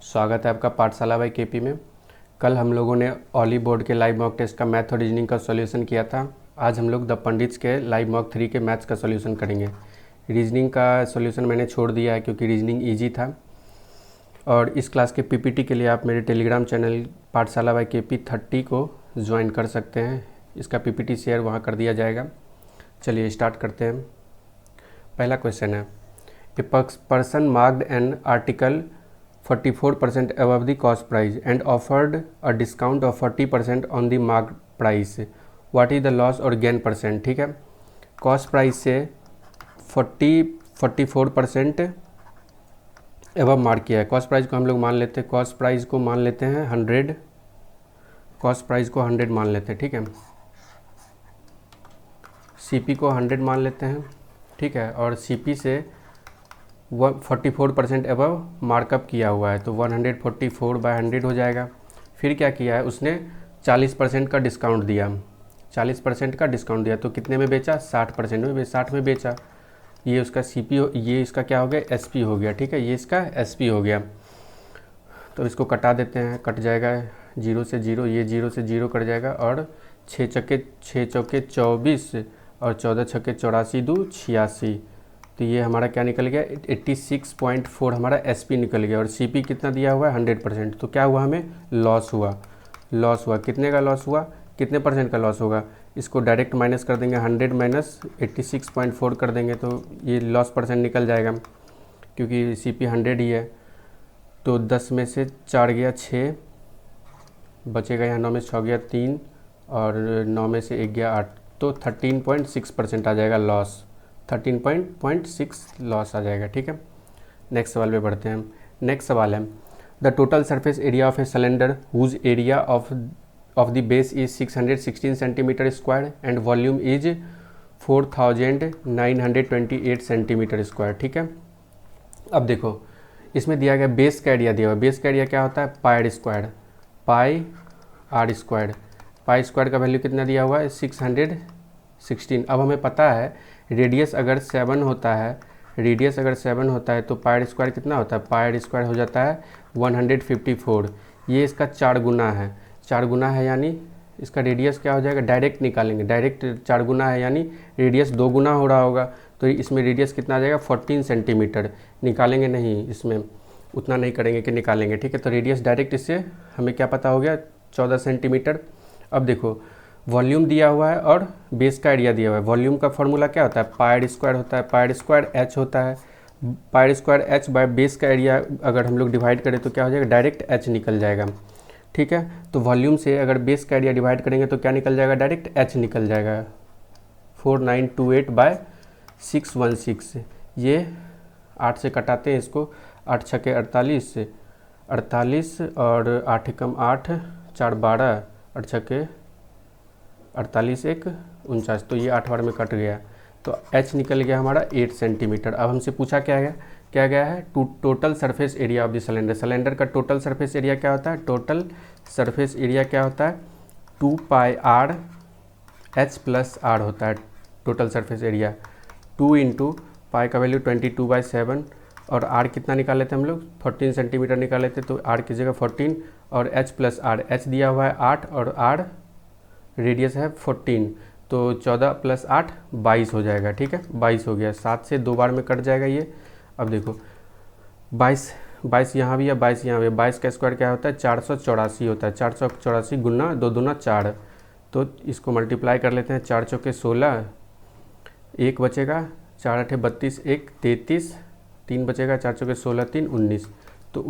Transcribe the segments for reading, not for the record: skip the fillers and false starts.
स्वागत है आपका पाठशाला बाई केपी में। कल हम लोगों ने ऑली बोर्ड के लाइव मॉक टेस्ट का मैथ और रीजनिंग का सॉल्यूशन किया था। आज हम लोग द पंडित्स के लाइव मॉक 3 के मैथ्स का सॉल्यूशन करेंगे। रीजनिंग का सॉल्यूशन मैंने छोड़ दिया है क्योंकि रीजनिंग इजी था। और इस क्लास के पीपीटी के लिए आप मेरे टेलीग्राम चैनल पाठशाला बाई केपी 30 को ज्वाइन कर सकते हैं। इसका पीपीटी शेयर वहाँ कर दिया जाएगा। चलिए स्टार्ट करते हैं। पहला क्वेश्चन है, a person marked an article 44% above the cost price and offered a discount of 40% on the marked price. What is the loss और gain percent? ठीक है, कॉस्ट प्राइस से 44% एवब मार्क किया है। कॉस्ट प्राइस को हम लोग मान लेते हैं, कॉस्ट प्राइस को मान लेते हैं 100, कॉस्ट प्राइस को 100 मान लेते हैं। ठीक है, सीपी को 100 मान लेते हैं। ठीक है, और सीपी से 44% एबव मार्कअप किया हुआ है तो 144/100 हो जाएगा। फिर क्या किया है, उसने 40% का डिस्काउंट दिया, 40% का डिस्काउंट दिया तो कितने में बेचा, 60% में, 60 में बेचा। ये उसका सीपी हो, ये इसका क्या हो गया, एसपी हो गया। ठीक है, ये इसका एसपी हो गया। तो इसको कटा देते हैं, कट जाएगा 0 से 0, ये 0 से 0 कट जाएगा और 6 चौके 24 और 14 छक्के 84 दूँ 86। तो ये हमारा क्या निकल गया, 86.4 हमारा एसपी निकल गया। और सीपी कितना दिया हुआ है, 100%। तो क्या हुआ, हमें लॉस हुआ। लॉस हुआ, कितने का लॉस हुआ, कितने परसेंट का लॉस होगा, इसको डायरेक्ट माइनस कर देंगे, 100 माइनस 86.4 कर देंगे तो ये लॉस परसेंट निकल जाएगा क्योंकि सीपी 100 ही है। तो 10 में से 4 गया 6 बचेगा, यहाँ 9 में से 6 गया 3 और 9 में से 1 गया 8, तो 13.6% आ जाएगा लॉस, 13.6 लॉस आ जाएगा। ठीक है, नेक्स्ट सवाल पे बढ़ते हैं। नेक्स्ट सवाल है, the total surface area of a cylinder whose area of the base is 616 centimetre square and volume is 4928 centimetre square. ठीक है, अब देखो इसमें दिया गया बेस का एरिया दिया हुआ। बेस का एरिया क्या होता है, pi square, pi r square. Pi square का वैल्यू कितना दिया हुआ है, 616। अब हमें पता है रेडियस अगर 7 होता है, रेडियस अगर 7 होता है तो पाई स्क्वायर कितना होता है, पाई स्क्वायर हो जाता है 154। ये इसका 4 गुना है, 4 गुना है यानी इसका रेडियस क्या हो जाएगा, डायरेक्ट निकालेंगे, डायरेक्ट 4 गुना है यानी रेडियस 2 गुना हो रहा होगा तो इसमें रेडियस कितना आ जाएगा, 14 सेंटीमीटर। निकालेंगे नहीं, इसमें उतना नहीं करेंगे कि निकालेंगे। ठीक है, तो रेडियस डायरेक्ट इससे हमें क्या पता हो गया, 14 सेंटीमीटर। अब देखो वॉल्यूम दिया हुआ है और बेस का एरिया दिया हुआ है। वॉल्यूम का फॉर्मूला क्या होता है, पाई स्क्वायर होता है, पाई स्क्वायर एच होता है। Pi square H by base का एरिया अगर हम लोग डिवाइड करें तो क्या हो जाएगा, डायरेक्ट एच निकल जाएगा। ठीक है, तो वॉल्यूम से अगर बेस का एरिया डिवाइड करेंगे तो क्या निकल जाएगा, डायरेक्ट एच निकल जाएगा, 4928/616। ये 8 से कटाते हैं इसको, 8 छक्के 48 से 48 और 8 कम 8 4 12 8 छक्के 48 1 49, तो ये 8 बार में कट गया तो h निकल गया हमारा 8 सेंटीमीटर। अब हमसे पूछा क्या गया है total surface area of the cylinder. Cylinder का टोटल सरफेस एरिया क्या होता है, टोटल सरफेस एरिया क्या होता है, 2 पाई आर एच प्लस आर होता है total surface area. 2 into pi का वैल्यू 22/7 और आर कितना निकाल लेते हैं हम लोग, 14 सेंटीमीटर निकाल लेते, तो आर की जगह 14 और एच प्लस आर, एच दिया हुआ है 8 और आर रेडियस है 14, तो 14 + 8 22 हो जाएगा। ठीक है, 22 हो गया, 7 से 2 बार में कट जाएगा ये। अब देखो 22 यहाँ भी है, 22 यहाँ भी है। 22 का स्क्वायर क्या होता है, 484 होता है, 484 गुना 2 दूना 4, तो इसको मल्टीप्लाई कर लेते हैं, 4 चौके 16, 1 बचेगा, 4 8 32, 1 33, 3 बचेगा, 4 चौके 16 3 19, तो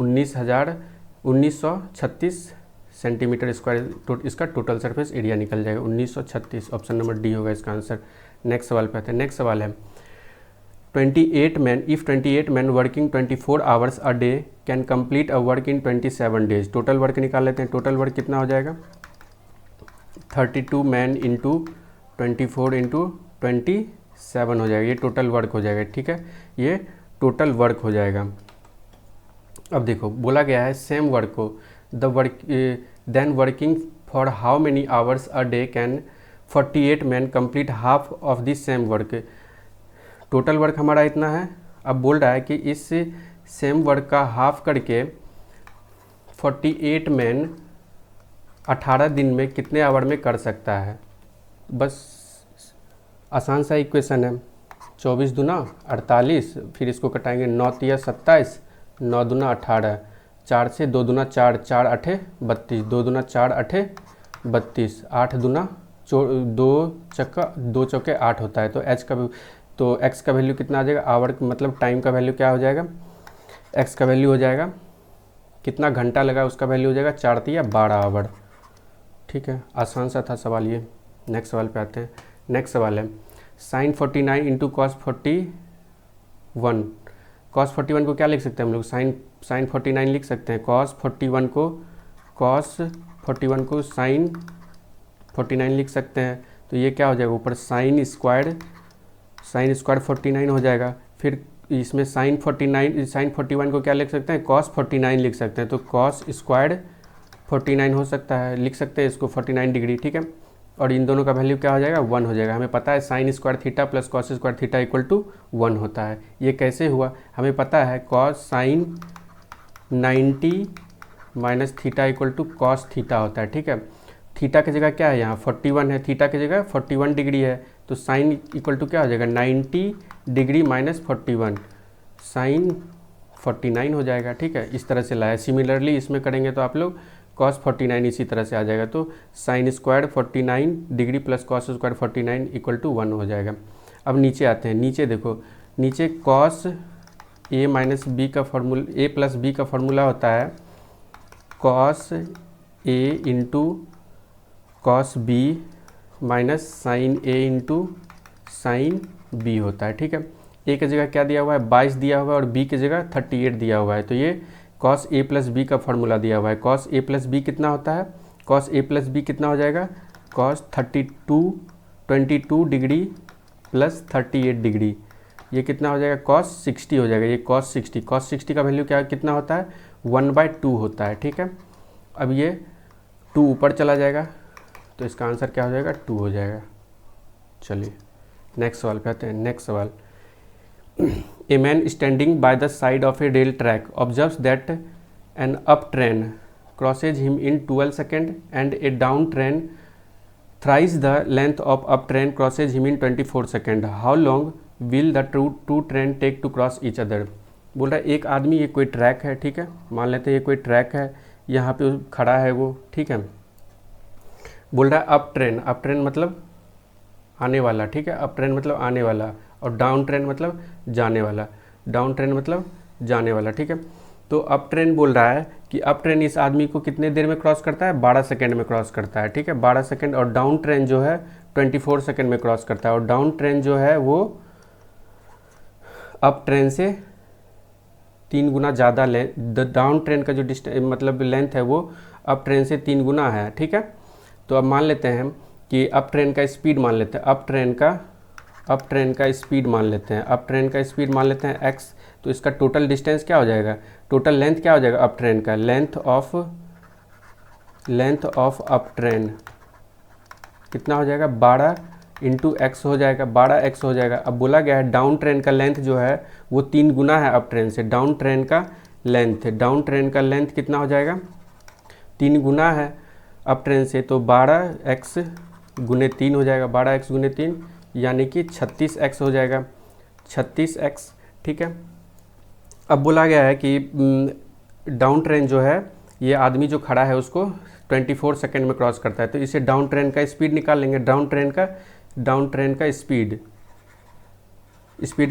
1936 सेंटीमीटर स्क्वायर इसका टोटल सरफेस एरिया निकल जाएगा, 1936। ऑप्शन नंबर डी होगा इसका आंसर। नेक्स्ट सवाल पे आते हैं। नेक्स्ट सवाल है, 28 man working 24 hours a day can complete a work in 27 days. Total work निकाल लेते हैं, टोटल वर्क कितना हो जाएगा, 32 मैन इंटू 24 इंटू 27 हो जाएगा, ये टोटल वर्क हो जाएगा। ठीक है, ये टोटल वर्क हो जाएगा। अब देखो बोला गया है सेम वर्क को then working for how many hours a day can 48 men complete half of the same work। Total work हमारा इतना है। अब बोल रहा है कि इस सेम वर्क का हाफ करके 48 मैन 18 दिन में कितने आवर में कर सकता है? बस आसान सा इक्वेशन है। 24 दूना 48, फिर इसको कटाएंगे 9 तिया 27, 9 दूना 18, 4 से 2 दूना 4, 4 8 32, 2 दूना 4 8 32, 8 दूना 2 चौके 8 होता है। तो एक्स का वैल्यू कितना आ जाएगा? आवर मतलब टाइम का वैल्यू क्या हो जाएगा? एक्स का वैल्यू हो जाएगा कितना घंटा लगा, उसका वैल्यू हो जाएगा 4 तिया 12 आवर। ठीक है, आसान सा था सवाल ये। नेक्स्ट सवाल पे आते हैं। नेक्स्ट सवाल है साइन 49 इंटू कॉस 41। कॉस 41 को क्या लिख सकते हैं हम लोग? साइन 49 लिख सकते हैं। कॉस 41 को साइन 49 लिख सकते हैं। तो ये क्या हो जाएगा? ऊपर साइन स्क्वायर 49 हो जाएगा। फिर इसमें साइन 41 को क्या लिख सकते हैं? कॉस 49 लिख सकते हैं। तो कॉस स्क्वायर 49 हो सकता है, लिख सकते हैं इसको 49 डिग्री। ठीक है, और इन दोनों का वैल्यू क्या हो जाएगा? 1 हो जाएगा। हमें पता है sine square theta plus cos square theta equal to 1 होता है। ये कैसे हुआ? हमें पता है cos sine 90 minus theta equal to cos theta होता है। ठीक है, थीटा की जगह क्या है? यहाँ 41 है, थीटा की जगह 41 डिग्री है। तो साइन इक्वल टू क्या हो जाएगा? 90 डिग्री माइनस 41, साइन 49 हो जाएगा। ठीक है, इस तरह से लाया। सिमिलरली इसमें करेंगे तो आप लोग कॉस 49 इसी तरह से आ जाएगा। तो sine square 49 degree plus cos square 49 equal to 1 हो जाएगा। अब नीचे आते हैं। नीचे देखो, नीचे कॉस ए माइनस बी का फॉर्मूला, ए प्लस बी का फॉर्मूला होता है cos A into cos B minus sine A into sine B होता है। ठीक है, ए की जगह क्या दिया हुआ है? 22 दिया हुआ है और बी की जगह 38 दिया हुआ है। तो ये कॉस ए प्लस बी का फॉर्मूला दिया हुआ है। कॉस ए प्लस बी कितना होता है? कॉस ए प्लस बी कितना हो जाएगा? कॉस 22 डिग्री प्लस 38 डिग्री, ये कितना हो जाएगा? कॉस 60 हो जाएगा। ये कॉस 60 का वैल्यू क्या कितना होता है? 1/2 होता है। ठीक है, अब ये 2 ऊपर चला जाएगा तो इसका आंसर क्या हो जाएगा? 2 हो जाएगा। चलिए नेक्स्ट सवाल पे आते हैं। नेक्स्ट सवाल, A man standing by the side of a rail track observes that an up train crosses him in 12 seconds and a down train thrice the length of up train crosses him in 24 seconds. How long will the two train take to cross each other? बोल रहा है एक आदमी, ये कोई track है। ठीक है, मान लेते हैं ये कोई ट्रैक है, यहाँ पे खड़ा है वो। ठीक है, बोल रहा है अप ट्रेन मतलब आने वाला। ठीक है, अप ट्रेन मतलब आने वाला और डाउन ट्रेन मतलब जाने वाला। ठीक है, तो अप ट्रेन बोल रहा है कि अप ट्रेन इस आदमी को कितने देर में क्रॉस करता है? 12 सेकंड में क्रॉस करता है। ठीक है, 12 सेकंड। और डाउन ट्रेन जो है 24 सेकंड में क्रॉस करता है। और डाउन ट्रेन जो है वो अप ट्रेन से 3 गुना ज़्यादा डाउन ट्रेन का जो मतलब लेंथ है वो अप ट्रेन से 3 गुना है। ठीक है, तो अब मान लेते हैं कि अप ट्रेन का स्पीड मान लेते हैं, अप ट्रेन का स्पीड मान लेते हैं x। तो इसका टोटल डिस्टेंस क्या हो जाएगा? टोटल लेंथ क्या हो जाएगा? अप ट्रेन का लेंथ ऑफ अप ट्रेन कितना हो जाएगा? 12 इंटू एक्स हो जाएगा, 12x हो जाएगा। अब बोला गया है डाउन ट्रेन का लेंथ जो है वो 3 गुना है अप ट्रेन से। डाउन ट्रेन का लेंथ कितना हो जाएगा? 3 गुना है अप ट्रेन से, तो 12x गुने 3 हो जाएगा। 12x गुने 3 यानी कि 36x हो जाएगा, 36x। ठीक है, अब बोला गया है कि डाउन ट्रेन जो है, ये आदमी जो खड़ा है उसको 24 सेकंड में क्रॉस करता है। तो इसे डाउन ट्रेन का स्पीड निकाल लेंगे। डाउन ट्रेन का स्पीड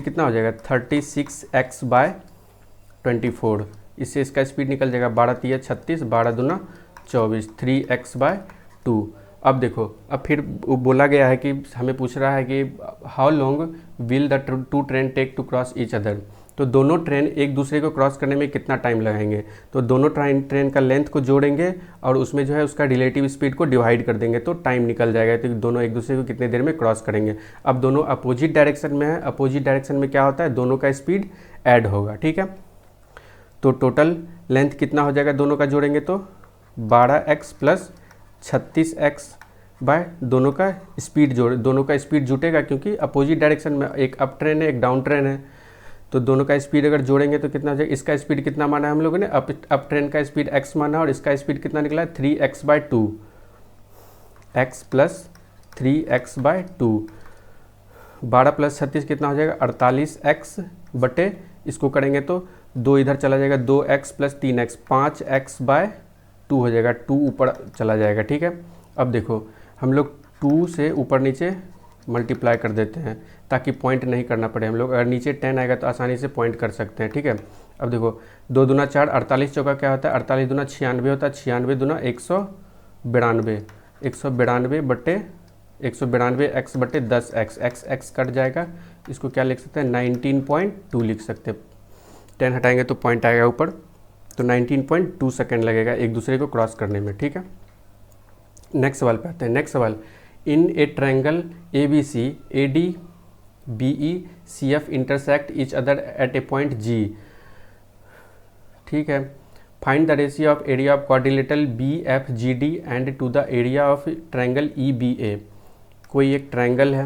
कितना हो जाएगा? 36x/24। इससे इसका स्पीड निकल जाएगा 12 तिया 36, 12 दूना 24, 3x/2। अब देखो, अब फिर बोला गया है कि हमें पूछ रहा है कि how long will the two train take to cross each other. तो दोनों ट्रेन एक दूसरे को क्रॉस करने में कितना टाइम लगाएंगे? तो दोनों ट्रेन का लेंथ को जोड़ेंगे और उसमें जो है उसका रिलेटिव स्पीड को डिवाइड कर देंगे तो टाइम निकल जाएगा। तो दोनों एक दूसरे को कितने देर में क्रॉस करेंगे। अब दोनों अपोजिट डायरेक्शन में है, अपोजिट डायरेक्शन में क्या होता है? दोनों का स्पीड ऐड होगा। ठीक है, तो टोटल लेंथ कितना हो जाएगा दोनों का जोड़ेंगे? तो 12x प्लस 36x बाय दोनों का स्पीड जुटेगा, क्योंकि अपोजिट डायरेक्शन में एक अप ट्रेन है एक डाउन ट्रेन है। तो दोनों का स्पीड अगर जोड़ेंगे तो कितना हो जाएगा, इसका स्पीड कितना माना है हम लोगों ने, अप ट्रेन का स्पीड x माना है और इसका स्पीड कितना निकला है 3x/2, x plus 3x/2, 12 plus 36 कितना हो जाएगा 48x बटे, इसको करेंगे तो 2 इधर चला जाएगा, 2x प्लस 3x 5x/2 हो जाएगा, 2 ऊपर चला जाएगा। ठीक है, अब देखो हम लोग 2 से ऊपर नीचे मल्टीप्लाई कर देते हैं ताकि पॉइंट नहीं करना पड़े हम लोग, अगर नीचे 10 आएगा तो आसानी से पॉइंट कर सकते हैं। ठीक है, अब देखो 2 दूना 4, 48 चौका क्या होता है 48 दूना 96 होता है, 96 दूना 192, 192 बटे 192 x बटे 10x, x कट जाएगा, इसको क्या लिख सकते हैं 19.2 लिख सकते हैं, 10 हटाएंगे तो पॉइंट आएगा ऊपर, तो 19.2 सेकेंड लगेगा एक दूसरे को क्रॉस करने में। ठीक है, नेक्स्ट सवाल पे आते हैं। नेक्स्ट सवाल, in a triangle ABC AD BE CF intersect each other at a point G। ठीक है, find the ratio of area of quadrilateral BFGD and to the area of triangle EBA। कोई एक triangle है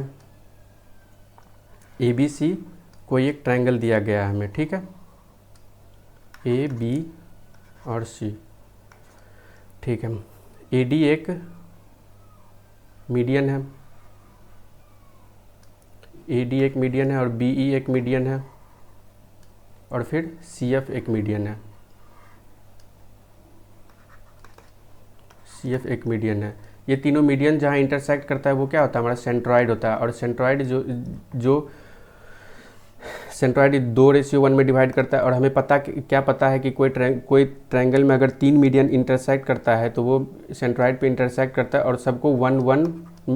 ABC, कोई एक triangle दिया गया है हमें। ठीक है, A B और C। ठीक है, AD एक मीडियन है, AD एक मीडियन है और BE एक मीडियन है और फिर CF एक मीडियन है, CF एक मीडियन है। ये तीनों मीडियन जहाँ इंटरसेक्ट करता है वो क्या होता है हमारा सेंट्रॉइड होता है, और सेंट्रॉइड जो सेंट्रॉइड 2:1 में डिवाइड करता है, और हमें क्या पता है कि कोई ट्रायंगल में अगर 3 मीडियन इंटरसेक्ट करता है तो वो सेंट्रॉइड पे इंटरसेक्ट करता है और सबको 1-1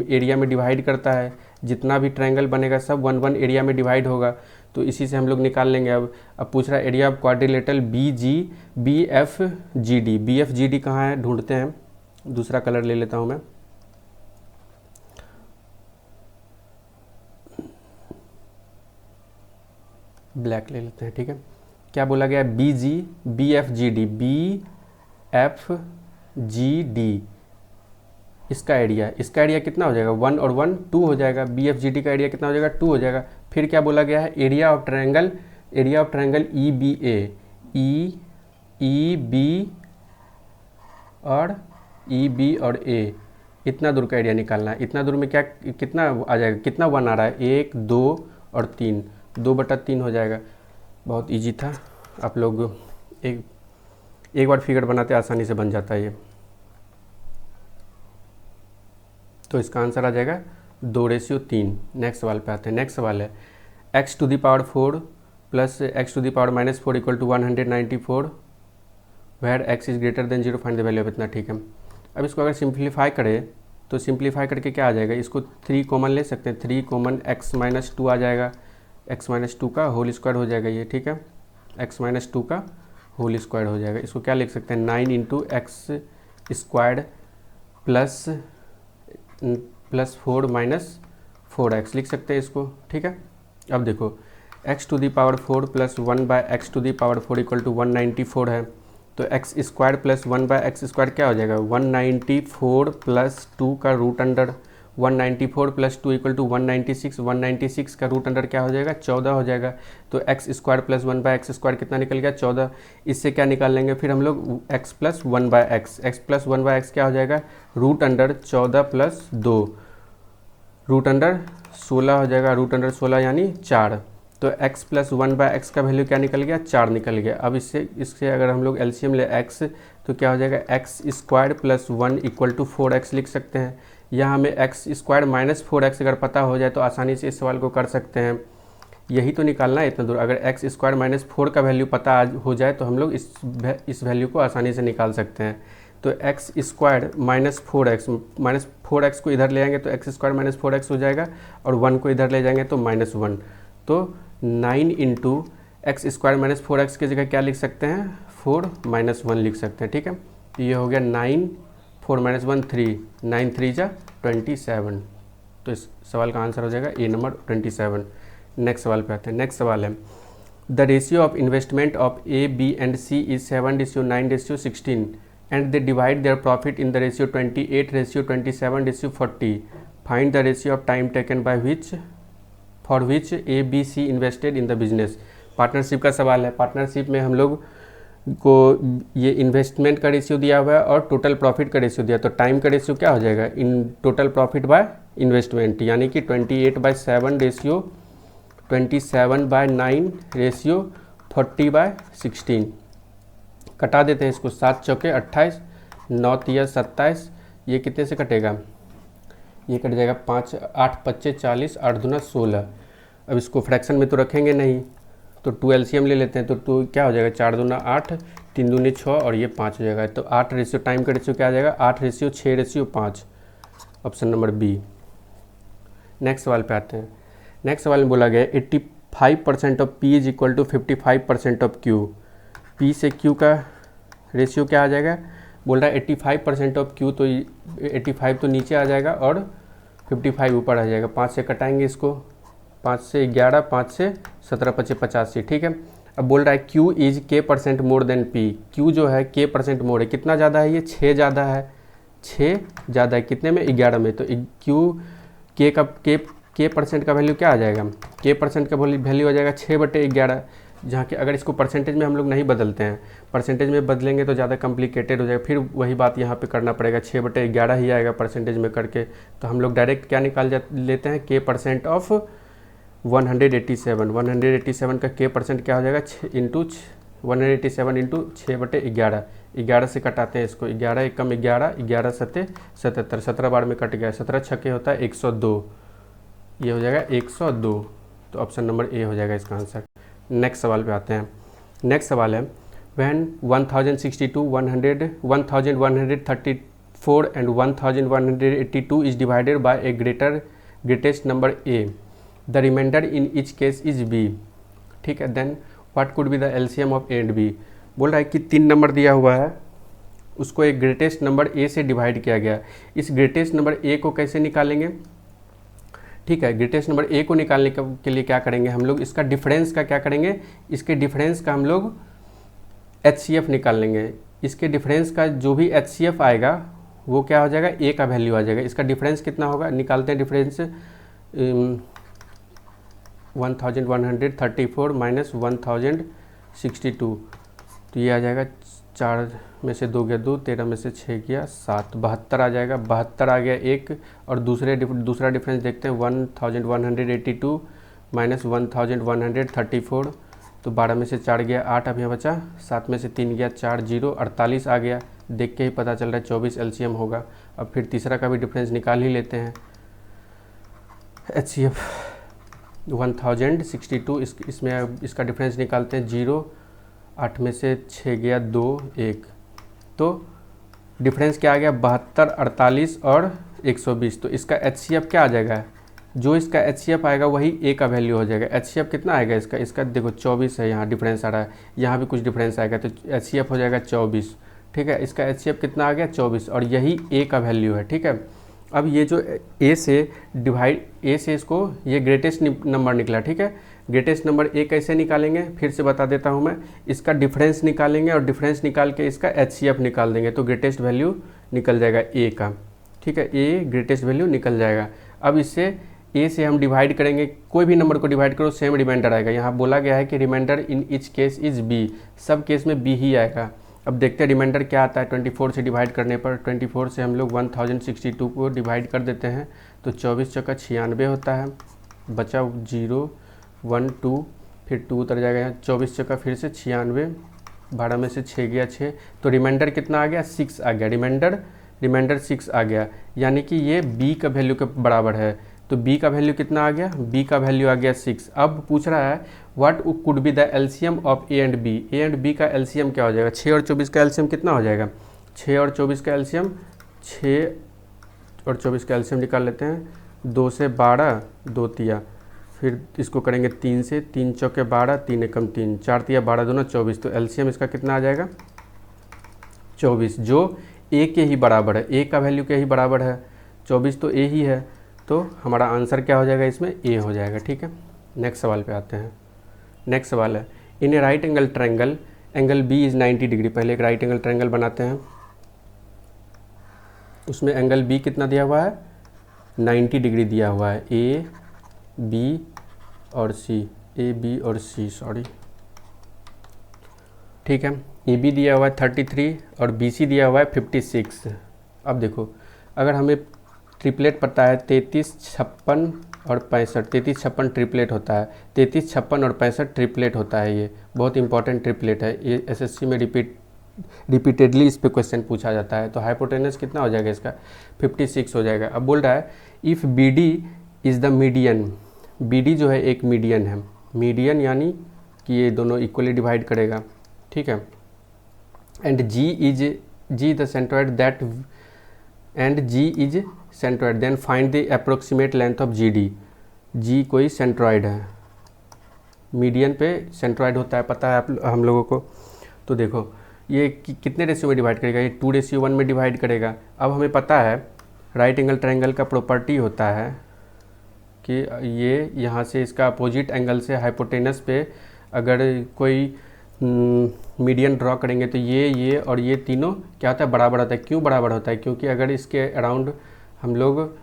एरिया में डिवाइड करता है, जितना भी ट्रायंगल बनेगा सब 1-1 एरिया में डिवाइड होगा, तो इसी से हम लोग निकाल लेंगे। अब पूछ रहा है area of quadrilateral BFGD। BFGD कहाँ है ढूंढते हैं, दूसरा कलर ले लेता हूँ मैं, ब्लैक ले लेते हैं। ठीक है, क्या बोला गया है BFGD, इसका एरिया कितना हो जाएगा 1 और 1 2 हो जाएगा, BFGD का एरिया कितना हो जाएगा 2 हो जाएगा। फिर क्या बोला गया है एरिया ऑफ ट्रायंगल EB और A, इतना दूर का एरिया निकालना है। इतना दूर में कितना आ जाएगा, कितना 1 आ रहा है 1 2 और 3, 2/3 हो जाएगा। बहुत इजी था, आप लोग एक बार फिगर बनाते आसानी से बन जाता है ये। तो इसका आंसर आ जाएगा 2:3। नेक्स्ट सवाल पे आते हैं। नेक्स्ट सवाल है x⁴ plus x⁻⁻4 equal to 194 where x is greater than 0 find the value of इतना। ठीक है, अब इसको अगर सिंप्लीफाई करें तो सिंप्लीफाई करके क्या आ जाएगा, इसको 3 कॉमन ले सकते हैं, 3 कॉमन x-2 आ जाएगा, x-2 का होल स्क्वायर हो जाएगा ये। ठीक है, x-2 का होल स्क्वायर हो जाएगा, इसको क्या लिख सकते हैं 9 × x² प्लस 4 - 4x लिख सकते हैं इसको। ठीक है, अब देखो x⁴ plus 1/x⁴ equal to 194 है, तो x² प्लस 1/x² क्या हो जाएगा 194 प्लस 2 का root under, 194 plus 2 equal to 196, 196 का रूट अंडर क्या हो जाएगा 14 हो जाएगा। तो x² प्लस 1/x² कितना निकल गया 14। इससे क्या निकाल लेंगे फिर हम लोग x plus 1/x, x plus 1/x क्या हो जाएगा root under 14 plus 2, root under 16 हो जाएगा, रूट अंडर 16 यानी 4। तो x प्लस 1/x का वैल्यू क्या निकल गया 4 निकल गया। अब इससे अगर हम लोग एलसीएम ले x तो क्या हो जाएगा x² plus 1 equal to 4x लिख सकते हैं। या हमें x² माइनस 4x अगर पता हो जाए तो आसानी से इस सवाल को कर सकते हैं। यही तो निकालना है इतना दूर, अगर x² माइनस 4 का वैल्यू पता हो जाए तो हम लोग इस वैल्यू को आसानी से निकाल सकते हैं। तो x² माइनस 4x को इधर ले जाएंगे तो x² माइनस 4x हो जाएगा, और 1 को इधर ले जाएंगे तो -1, तो 9 × x² माइनस 4x की जगह क्या लिख सकते हैं 4 - 1 लिख सकते हैं। ठीक है, तो ये हो गया 9 4 - 1 3, 9 3 जा 27, तो इस सवाल का आंसर हो जाएगा ए नंबर 27। नेक्स्ट सवाल पे आते हैं। नेक्स्ट सवाल है the ratio of investment of A, B and C is 7:9:16 and they divide their profit in the ratio 28:27:40। Find the ratio of time taken by for which A, B, C invested in the business. Partnership का सवाल है। Partnership में हम लोग को ये investment का ratio दिया हुआ है और टोटल प्रॉफिट का रेशियो दिया, तो टाइम का रेशियो क्या हो जाएगा, in total profit by investment, यानी कि 28/7 रेशियो 27/9 रेशियो 40/16। कटा देते हैं इसको, 7 चौके 28, 9 तिया 27, ये कितने से कटेगा, ये कट जाएगा 5, 8 पच्चे 40, 8 दूना 16। अब इसको फ्रैक्शन में तो रखेंगे नहीं, तो 2 एलसीएम ले लेते हैं, तो 2 क्या हो जाएगा, 4 दूना 8, 3 दूनी 6 और ये 5 हो जाएगा। तो 8 रेशियो, टाइम का रेशियो क्या आ जाएगा, 8 ratio 6 ratio 5, option number B. Next सवाल पे आते हैं। नेक्स्ट सवाल में बोला गया 85% of P is equal to 55% of Q. P से क्यू का रेशियो क्या आ जाएगा, बोल रहा है 85% ऑफ क्यू, तो 85 तो नीचे आ जाएगा और 55 ऊपर आ जाएगा। 5 से कटाएंगे इसको, 5 से 11, 5 से 17 पच्चे 85, ठीक है। अब बोल रहा है Q is k% more than P. Q जो है k% मोर है, कितना ज़्यादा है, ये 6 ज़्यादा है, 6 ज़्यादा है, कितने में, 11 में। तो क्यू k% का वैल्यू क्या आ जाएगा, k% का वैल्यू आ जाएगा 6/11, जहाँ कि अगर इसको परसेंटेज में हम लोग नहीं बदलते हैं, परसेंटेज में बदलेंगे तो ज़्यादा कॉम्प्लिकेटेड हो जाएगा, फिर वही बात यहाँ पे करना पड़ेगा, 6/11 ही आएगा परसेंटेज में करके। तो हम लोग डायरेक्ट क्या निकाल लेते हैं, k% ऑफ 187, 187 का k% क्या हो जाएगा, 187 इंटू 6/11, 11 से कटाते हैं इसको, 11 एकम 11, 11 सत्ते 77, 17 बार में कट गया, 17 छक्के होता है 102, ये हो जाएगा 102। तो ऑप्शन नंबर ए हो जाएगा इसका आंसर। नेक्स्ट सवाल पे आते हैं। नेक्स्ट सवाल है when 1062, 1134 and 1182 is divided by a greatest number A, the reminder in each case is B, ठीक है। Then what could be the LCM of A and B. बोल रहा है कि 3 नंबर दिया हुआ है, उसको एक ग्रेटेस्ट नंबर ए से डिवाइड किया गया। इस ग्रेटेस्ट नंबर ए को कैसे निकालेंगे, ठीक है। ग्रेटेस्ट नंबर ए को निकालने के लिए क्या करेंगे हम लोग, इसका डिफरेंस का क्या करेंगे, इसके डिफरेंस का हम लोग HCF निकाल लेंगे। इसके डिफरेंस का जो भी HCF आएगा वो क्या हो जाएगा, ए का वैल्यू आ जाएगा। इसका डिफरेंस कितना होगा, निकालते हैं डिफरेंस, 1134 माइनस 1062, तो ये आ जाएगा 4 में से 2 गया 2, 13 में से 6 गया 7, 72 आ जाएगा, 72 आ गया एक। और दूसरा डिफरेंस देखते हैं, 1182 माइनस 1134, तो 12 में से 4 गया 8, अब यहाँ बचा 7 में से 3 गया 4, 0, 48 आ गया। देख के ही पता चल रहा है 24 एलसीएम होगा। अब फिर तीसरा का भी डिफरेंस निकाल ही लेते हैं, HCF 1062, इसमें इसका डिफरेंस निकालते हैं 0, 8 में से 6 गया 2, 1, तो डिफरेंस क्या आ गया, 72, 48 और 120। तो इसका HCF क्या आ जाएगा, जो इसका HCF आएगा वही ए का वैल्यू हो जाएगा। HCF कितना आएगा इसका देखो 24 है, यहाँ डिफरेंस आ रहा है, यहाँ भी कुछ डिफरेंस आएगा, तो HCF हो जाएगा 24, ठीक है। इसका HCF कितना आ गया 24, और यही ए का वैल्यू है, ठीक है। अब ये जो ए से इसको ये ग्रेटेस्ट नंबर निकला, ठीक है। ग्रेटेस्ट नंबर ए कैसे निकालेंगे, फिर से बता देता हूँ मैं, इसका डिफरेंस निकालेंगे और डिफरेंस निकाल के इसका HCF निकाल देंगे, तो ग्रेटेस्ट वैल्यू निकल जाएगा ए का, ठीक है। ए ग्रेटेस्ट वैल्यू निकल जाएगा। अब इससे ए से हम डिवाइड करेंगे, कोई भी नंबर को डिवाइड करो सेम रिमाइंडर आएगा। यहाँ बोला गया है कि reminder in each case is B, सब केस में बी ही आएगा। अब देखते हैं रिमाइंडर क्या आता है 24 से डिवाइड करने पर। 24 से हम लोग 1062 को डिवाइड कर देते हैं, तो 24 चौका 96 होता है, बचा 0, 1, 2, फिर 2 उतर जाएगा यहाँ, 24 चौका फिर से 96, 12 में से 6 गया 6, तो रिमाइंडर कितना आ गया, 6 आ गया। रिमाइंडर 6 आ गया, यानी कि ये बी का वैल्यू के बराबर है। तो बी का वैल्यू कितना आ गया, बी का वैल्यू आ गया 6। अब पूछ रहा है what could be the LCM of A and B. A and B का एलसीएम क्या हो जाएगा, 6 और 24 का एलसीएम कितना हो जाएगा, 6 और 24 का एलसीएम, 6 और 24 का एलसीएम निकाल लेते हैं, 2 से 12, 2 तिया, फिर इसको करेंगे 3 से, 3 चौके 12, 3 एकम 3, 4 तिया 12 दूना 24, तो एलसीएम इसका कितना आ जाएगा 24, जो ए के ही बराबर है, ए का वैल्यू के ही बराबर है, 24 तो ए ही है, तो हमारा आंसर क्या हो जाएगा इसमें, ए हो जाएगा, ठीक है। नेक्स्ट सवाल पे आते हैं। नेक्स्ट सवाल है in a right angle triangle angle B is 90 degree. पहले एक राइट एंगल ट्रायंगल बनाते हैं, उसमें एंगल बी कितना दिया हुआ है, 90 डिग्री दिया हुआ है, ए बी और सी, ए बी और सी, सॉरी ठीक है। ए बी दिया हुआ है 33 और बी सी दिया हुआ है 56। अब देखो, अगर हमें ट्रिपलेट पता है 33, 56 और 65, 33, 56 ट्रिपलेट होता है, 33, 56 और 65 ट्रिपलेट होता है। ये बहुत इंपॉर्टेंट ट्रिपलेट है, ये एसएससी में रिपीटेडली इस पे क्वेश्चन पूछा जाता है। तो हाइपोटेनस कितना हो जाएगा इसका, 56 हो जाएगा। अब बोल रहा है if B D is the median, B D जो है एक मीडियन है, मीडियन यानी कि ये दोनों इक्वली डिवाइड करेगा, ठीक है। And G the centroid that and G is centroid, then find the approximate length of G D. जी कोई सेंट्रोइड है, मीडियन पे सेंट्रोइड होता है, पता है आप हम लोगों को। तो देखो ये कितने रेशियो में डिवाइड करेगा, ये 2:1 में डिवाइड करेगा। अब हमें पता है राइट एंगल ट्रायंगल का प्रॉपर्टी होता है कि ये यहाँ से इसका अपोजिट एंगल से हाइपोटेनस पे अगर कोई मीडियन ड्रॉ करेंगे तो ये और ये तीनों क्या होता है, बराबर होता है। क्यों बराबर होता है, क्योंकि अगर इसके अराउंड हम लोग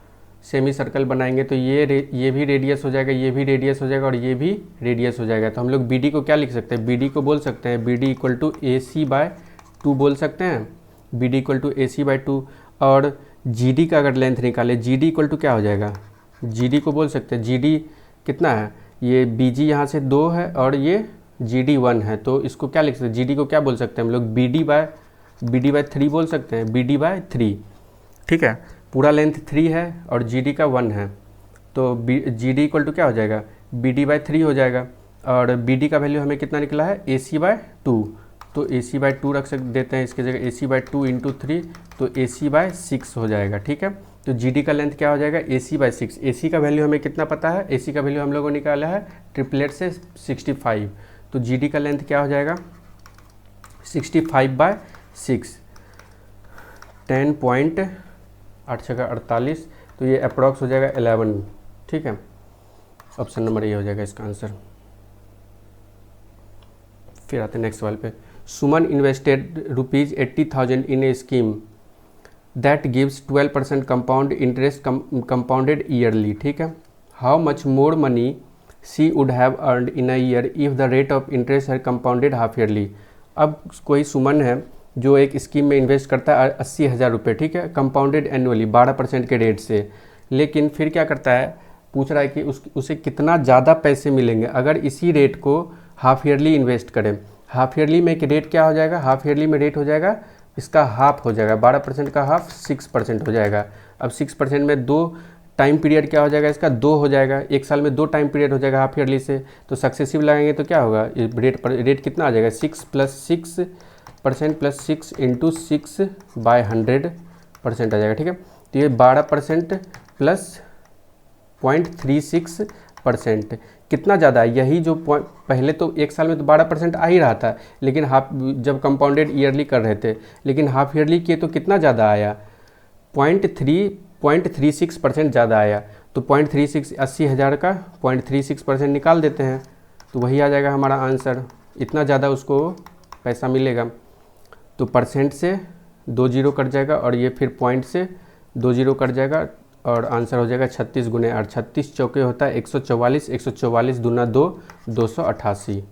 सेमी सर्कल बनाएंगे तो ये भी रेडियस हो जाएगा, ये भी रेडियस हो जाएगा और ये भी रेडियस हो जाएगा। तो हम लोग बी डी को क्या लिख सकते हैं, बी डी को बोल सकते हैं B D equal to A C by 2 बोल सकते हैं, B D equal to A C by 2। और जी डी का अगर लेंथ निकाले, जी डी इक्वल टू क्या हो जाएगा, जी डी को बोल सकते हैं, जी डी कितना है, ये बी जी यहाँ से 2 है और ये जी डी 1 है। तो इसको क्या लिख सकते हैं, जी डी को क्या बोल सकते हैं हम लोग, बी डी बाय 3 बोल सकते हैं, बी डी बाय 3, ठीक है। पूरा लेंथ 3 है और जी डी का 1 है, तो जी डी इक्वल टू क्या हो जाएगा, बी डी बाय 3 हो जाएगा। और बी डी का वैल्यू हमें कितना निकला है, ए सी बाय 2, तो ए सी बाय 2 रख देते हैं इसके जगह, ए सी बाय 2 इंटू 3, तो ए सी बाय 6 हो जाएगा, ठीक है। तो जी डी का लेंथ क्या हो जाएगा, ए सी बाय 6। ए सी का वैल्यू हमें कितना पता है, ए सी का वैल्यू हम लोगों ने निकाला है ट्रिपलेट से 65, तो जी डी का लेंथ क्या हो जाएगा 65/6, 10.8×48, तो ये अप्रॉक्स हो जाएगा 11, ठीक है। ऑप्शन नंबर ये हो जाएगा इसका आंसर। फिर आते हैं नेक्स्ट सवाल पे। Suman invested ₹80,000 in a scheme that gives 12% compound interest compounded yearly, ठीक है। How much more money she would have earned in a year if the rate of interest है कंपाउंडेड हाफ ईयरली। अब कोई सुमन है जो एक स्कीम में इन्वेस्ट करता है 80,000 रुपये, ठीक है, कंपाउंडेड एनुअली 12% के रेट से, लेकिन फिर क्या करता है, पूछ रहा है कि उसे कितना ज़्यादा पैसे मिलेंगे अगर इसी रेट को हाफ ईयरली इन्वेस्ट करें। हाफ ईयरली में एक रेट क्या हो जाएगा, हाफ ईयरली में रेट हो जाएगा इसका हाफ हो जाएगा, 12% का हाफ 6% हो जाएगा। अब 6% में 2 टाइम पीरियड क्या हो जाएगा इसका, 2 हो जाएगा, एक साल में 2 टाइम पीरियड हो जाएगा हाफ ईयरली से, तो सक्सेसिव लगाएंगे तो क्या होगा, रेट कितना आ जाएगा, 6 + 6% + 6 इंटू 6/100% आ जाएगा, ठीक है। तो ये 12% + 0.36%, कितना ज़्यादा है, यही जो पहले तो एक साल में तो 12% आ ही रहा था, लेकिन जब कंपाउंडेड ईयरली कर रहे थे, लेकिन हाफ ईयरली किए तो कितना ज़्यादा आया, 0.36% ज़्यादा आया। तो 0.36, 80,000 का 0.36% निकाल देते हैं, तो वही आ जाएगा हमारा आंसर, इतना ज़्यादा उसको पैसा मिलेगा। तो परसेंट से 2 जीरो कट जाएगा और ये फिर पॉइंट से 2 जीरो कट जाएगा और आंसर हो जाएगा 36 × 8, 36 चौके होता है 144, 144 दूना 2, 288।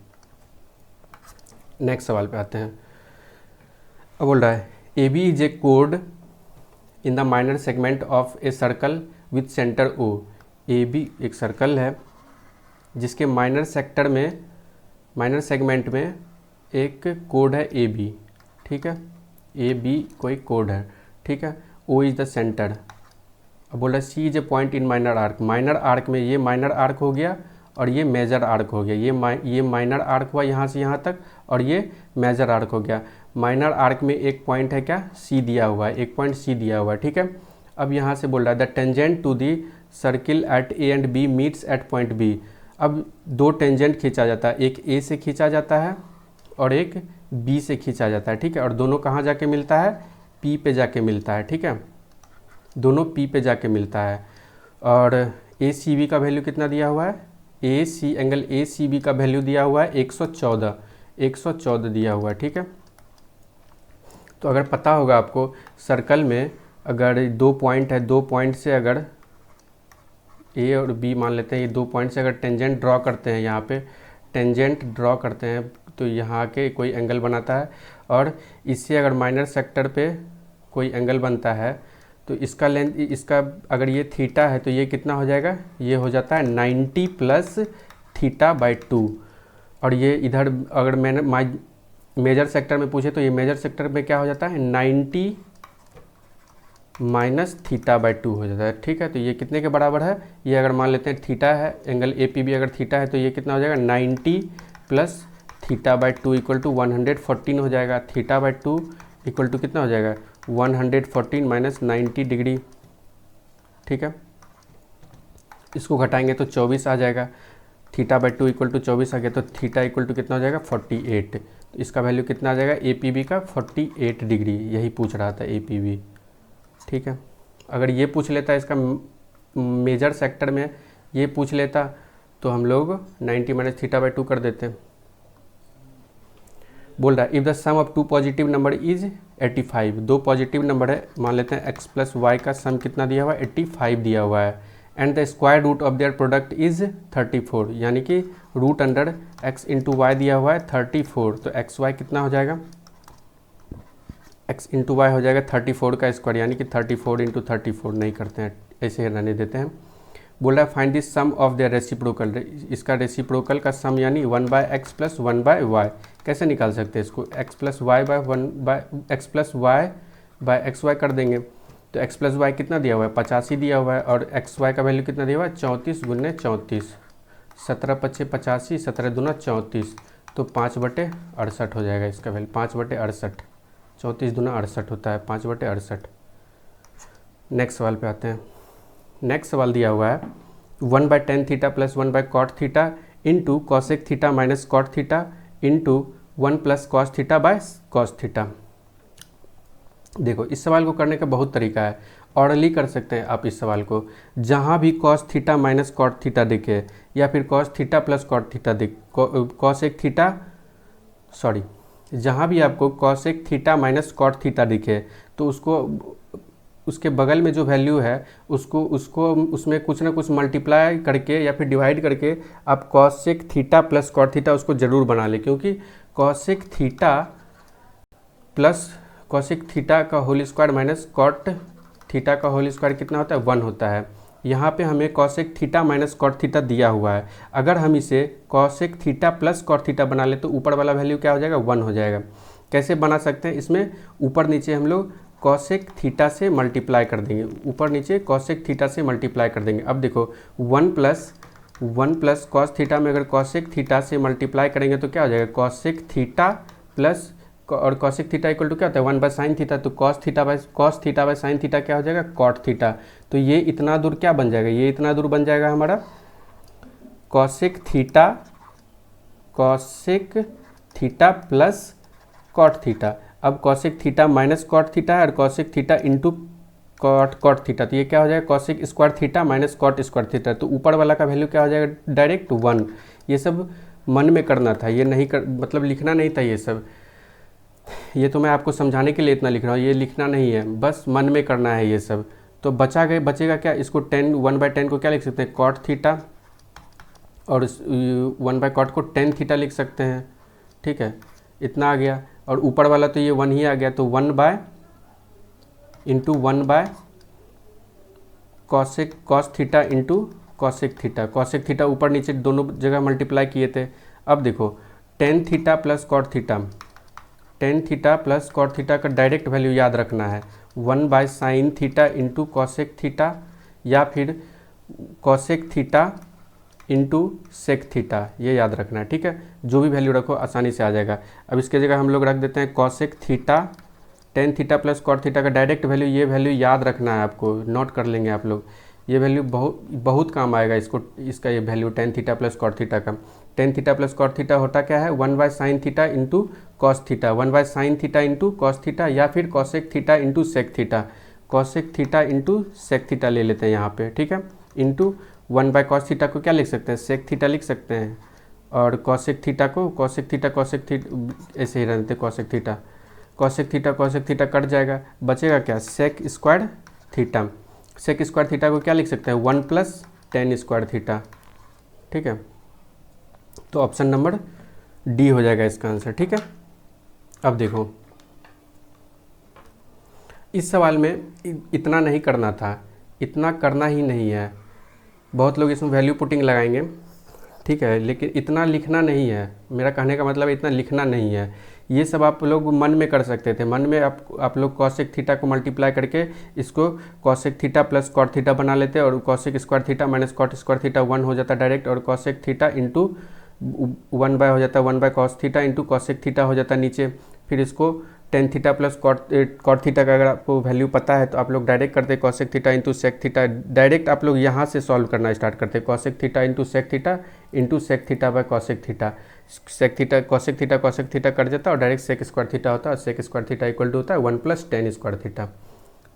नेक्स्ट सवाल पे आते हैं। अब बोल रहा है ए बी इज ए कोड in the minor segment of a circle with centre O. A B एक सर्कल है जिसके माइनर सेगमेंट में एक कोड है ए बी, ठीक है, ए बी कोई कोड है, ठीक है। O is the centre. अब बोल रहा है C is a point in minor arc. Minor arc में ये माइनर आर्क हो गया और ये मेजर आर्क हो गया, ये माइनर आर्क हुआ यहाँ से यहाँ तक और ये मेजर आर्क हो गया। माइनर आर्क में एक पॉइंट है क्या, सी दिया हुआ है, एक पॉइंट सी दिया हुआ है, ठीक है। अब यहाँ से बोल रहा है the tangent to the circle at A and B meets at point B. अब 2 टेंजेंट खींचा जाता है, एक ए से खींचा जाता है और एक बी से खींचा जाता है, ठीक है, और दोनों कहाँ जाके मिलता है, पी पे जाके मिलता है, ठीक है, दोनों पी पे जाके मिलता है। और ए सी बी का वैल्यू कितना दिया हुआ है, एंगल ए सी बी का वैल्यू दिया हुआ है 114 दिया हुआ है, ठीक है। तो अगर पता होगा आपको सर्कल में अगर 2 पॉइंट है, 2 पॉइंट से अगर ए और बी मान लेते हैं, ये 2 पॉइंट से अगर टेंजेंट ड्रॉ करते हैं, यहाँ पे टेंजेंट ड्रॉ करते हैं तो यहाँ आके कोई एंगल बनाता है, और इससे अगर माइनर सेक्टर पे कोई एंगल बनता है तो इसका लेंथ, इसका अगर ये थीटा है तो ये कितना हो जाएगा, ये हो जाता है 90 प्लस थीटा बाई 2। और ये इधर अगर मैंने मेजर सेक्टर में पूछे तो ये मेजर सेक्टर में क्या हो जाता है, 90 माइनस थीटा बाई 2 हो जाता है। ठीक है, तो ये कितने के बराबर है, ये अगर मान लेते हैं थीटा है, एंगल APB अगर थीटा है तो ये कितना हो जाएगा, 90 plus theta by 2 equal to 114 हो जाएगा। थीटा बाई 2 इक्वल टू कितना हो जाएगा, 114 माइनस 90 डिग्री। ठीक है, इसको घटाएंगे तो 24 आ जाएगा। थीटा बाई 2 इक्वल टू 24 आ गया, तो थीटा इक्वल टू कितना हो जाएगा, 48। तो इसका वैल्यू कितना आ जाएगा, APB का 48 डिग्री, यही पूछ रहा था APB। ठीक है, अगर ये पूछ लेता इसका मेजर सेक्टर में, ये पूछ लेता तो हम लोग 90 माइनस थीटा बाई 2 कर देते हैं। बोल रहा है if the sum of two positive number is 85, दो पॉजिटिव नंबर है, मान लेते हैं x प्लस वाई का सम कितना दिया हुआ है, 85 दिया हुआ है, and the square root of their product is 34, यानी कि root under x into Y दिया हुआ है 34, तो एक्स वाई कितना हो जाएगा, x इंटू वाई हो जाएगा 34 का स्क्वायर, यानी कि 34 इंटू 34 नहीं करते हैं, ऐसे ही रहने देते हैं। बोल रहा है find this sum of their reciprocal, इसका रेसिप्रोकल का सम यानी 1 by X plus 1 by Y. कैसे निकाल सकते हैं इसको, x plus Y by 1 by X plus Y by X Y कर देंगे, तो x प्लस वाई कितना दिया हुआ है, 85 दिया हुआ है, और एक्स वाई का वैल्यू कितना दिया हुआ है, 34 गुने 34, 17 पच्चे 85, 17 दूना 34, तो 5/68 हो जाएगा इसका वैल्यू, 5/68, 34 दूना 68 होता है, 5/68। नेक्स्ट सवाल पे आते हैं। नेक्स्ट सवाल दिया हुआ है 1 by tan theta plus 1 by cot theta into cosec theta minus cot theta into 1 plus cos theta by cos theta. देखो इस सवाल को करने का बहुत तरीका है, ऑर्डरली कर सकते हैं आप इस सवाल को, जहाँ भी cos theta minus cot theta दिखे या फिर cos theta plus cot theta cosec theta, sorry, जहाँ भी आपको cosec theta minus cot theta दिखे तो उसको उसके बगल में जो वैल्यू है उसको उसमें कुछ ना कुछ मल्टीप्लाई करके या फिर डिवाइड करके आप cosec theta plus cot theta उसको ज़रूर बना लें, क्योंकि cosec theta plus cosec theta का whole square minus cot theta का होल स्क्वायर कितना होता है, 1 होता है। यहाँ पे हमें cosec theta minus cot theta दिया हुआ है, अगर हम इसे cosec theta plus cot theta बना ले तो ऊपर वाला वैल्यू क्या हो जाएगा, 1 हो जाएगा। कैसे बना सकते हैं, इसमें ऊपर नीचे हम लोग कॉसेक थीटा से मल्टीप्लाई कर देंगे, ऊपर नीचे कॉसेक थीटा से मल्टीप्लाई कर देंगे। अब देखो 1 प्लस कॉस थीटा में अगर कॉसेक थीटा से मल्टीप्लाई करेंगे तो क्या हो जाएगा, कॉसेक थीटा प्लस, और कॉसेक थीटा इक्वल टू क्या होता है, 1 बाय साइन थीटा, तो cos theta bye sine theta क्या हो जाएगा, कॉट थीटा। तो ये इतना दूर क्या बन जाएगा, ये इतना दूर बन जाएगा हमारा cosec theta plus cot theta. अब cosec theta minus cot theta है और cosec theta into cot theta, तो ये क्या हो जाएगा, cosec square theta minus cot square theta, तो ऊपर वाला का वैल्यू क्या हो जाएगा, डायरेक्ट 1। ये सब मन में करना था, ये नहीं मतलब लिखना नहीं था ये सब, ये तो मैं आपको समझाने के लिए इतना लिख रहा हूँ, ये लिखना नहीं है, बस मन में करना है ये सब। तो बचेगा क्या, इसको 1 बाय 10 को क्या लिख सकते हैं, कॉट थीटा, और 1 बाय कॉट को 10 थीटा लिख सकते हैं। ठीक है, इतना आ गया, और ऊपर वाला तो ये 1 ही आ गया, तो 1 by cos theta into cosec theta. Cosec theta ऊपर नीचे दोनों जगह मल्टीप्लाई किए थे। अब देखो tan theta plus cot theta का डायरेक्ट वैल्यू याद रखना है, 1 by sine theta into cosec theta, या फिर cosec theta into sec theta, ये याद रखना है। ठीक है, जो भी वैल्यू रखो आसानी से आ जाएगा। अब इसके जगह हम लोग रख देते हैं cosec theta, tan theta plus cot theta का डायरेक्ट वैल्यू, ये वैल्यू याद रखना है आपको, नोट कर लेंगे आप लोग, ये वैल्यू बहुत काम आएगा इसका ये value tan theta plus cot theta का। Tan theta plus cot theta होता क्या है, 1 by sine theta into cos theta, 1 by sine theta into cos theta, या फिर cosec theta into sec theta, cosec theta into sec theta ले लेते हैं यहाँ पे। ठीक है, इंटू 1 बाय कॉस थीटा को क्या लिख सकते हैं, सेक थीटा लिख सकते हैं, और कॉसेक थीटा को कॉसेक थीटा ऐसे ही रहते, कॉसेक थीटा कट जाएगा, बचेगा क्या, sec square theta. Sec square theta को क्या लिख सकते हैं, 1 प्लस टेन स्क्वायर थीटा। ठीक है, तो ऑप्शन नंबर डी हो जाएगा इसका आंसर। ठीक है, अब देखो इस सवाल में इतना नहीं करना था, इतना करना ही नहीं है। बहुत लोग इसमें वैल्यू पुटिंग लगाएंगे, ठीक है, लेकिन इतना लिखना नहीं है। मेरा कहने का मतलब इतना लिखना नहीं है। ये सब आप लोग मन में कर सकते थे। मन में आप लोग कॉसेक थीटा को मल्टीप्लाई करके इसको cosec theta plus cot theta बना लेते, और cosec square theta minus cot square theta 1 हो जाता डायरेक्ट, और कॉसेक थीटा इंटू 1 बाय हो जाता 1 by cos theta into cosec theta हो जाता नीचे। फिर इसको tan theta plus cot theta का अगर आपको वैल्यू पता है तो आप लोग डायरेक्ट करते cosec theta into sec theta. Direct आप लोग यहाँ से सॉल्व करना स्टार्ट करते cosec theta into sec theta into sec theta by cosec theta. Sec theta cosec theta cut जाता है और डायरेक्ट सेक स्क्वायर थीटा होता है, और sec square theta equal to होता है 1 + tan स्क्वायर थीटा।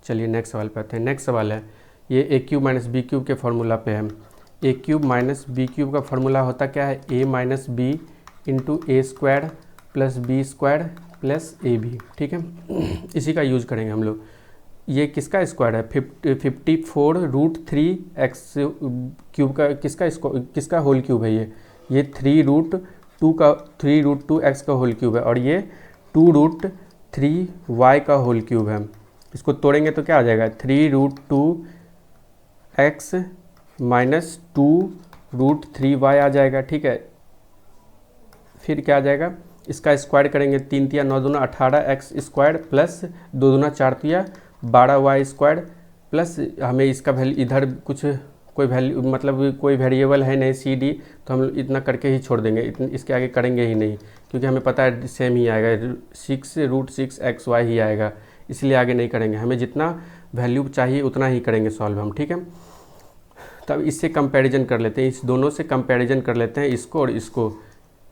चलिए नेक्स्ट सवाल पे आते हैं। नेक्स्ट सवाल है ये A cube minus B cube के फार्मूला पे है। A cube minus B cube का फार्मूला होता क्या है, A minus B into A square plus B square plus A B. ठीक है, इसी का यूज करेंगे हम लोग। ये किसका स्क्वायर है, 54√3x क्यूब का किसका होल क्यूब है ये 3√2x का होल क्यूब है, और ये 2√3y का होल क्यूब है। इसको तोड़ेंगे तो क्या आ जाएगा, 3√2x माइनस 2√3y आ जाएगा। ठीक है, फिर क्या आ जाएगा, इसका स्क्वायर करेंगे 3 तिया 9 दूना 18x स्क्वायर प्लस 2 दूना 4 तिया 12y स्क्वायर प्लस हमें इसका वैल्यू इधर कुछ कोई वैल्यू मतलब कोई वेरिएबल है नहीं सी डी, तो हम इतना करके ही छोड़ देंगे, इसके आगे करेंगे ही नहीं, क्योंकि हमें पता है सेम ही आएगा 6√6xy ही आएगा, इसलिए आगे नहीं करेंगे। हमें जितना वैल्यू चाहिए उतना ही करेंगे सॉल्व हम। ठीक है, तब इससे कंपैरिजन कर लेते हैं, इस दोनों से कंपैरिजन कर लेते हैं, इसको और इसको।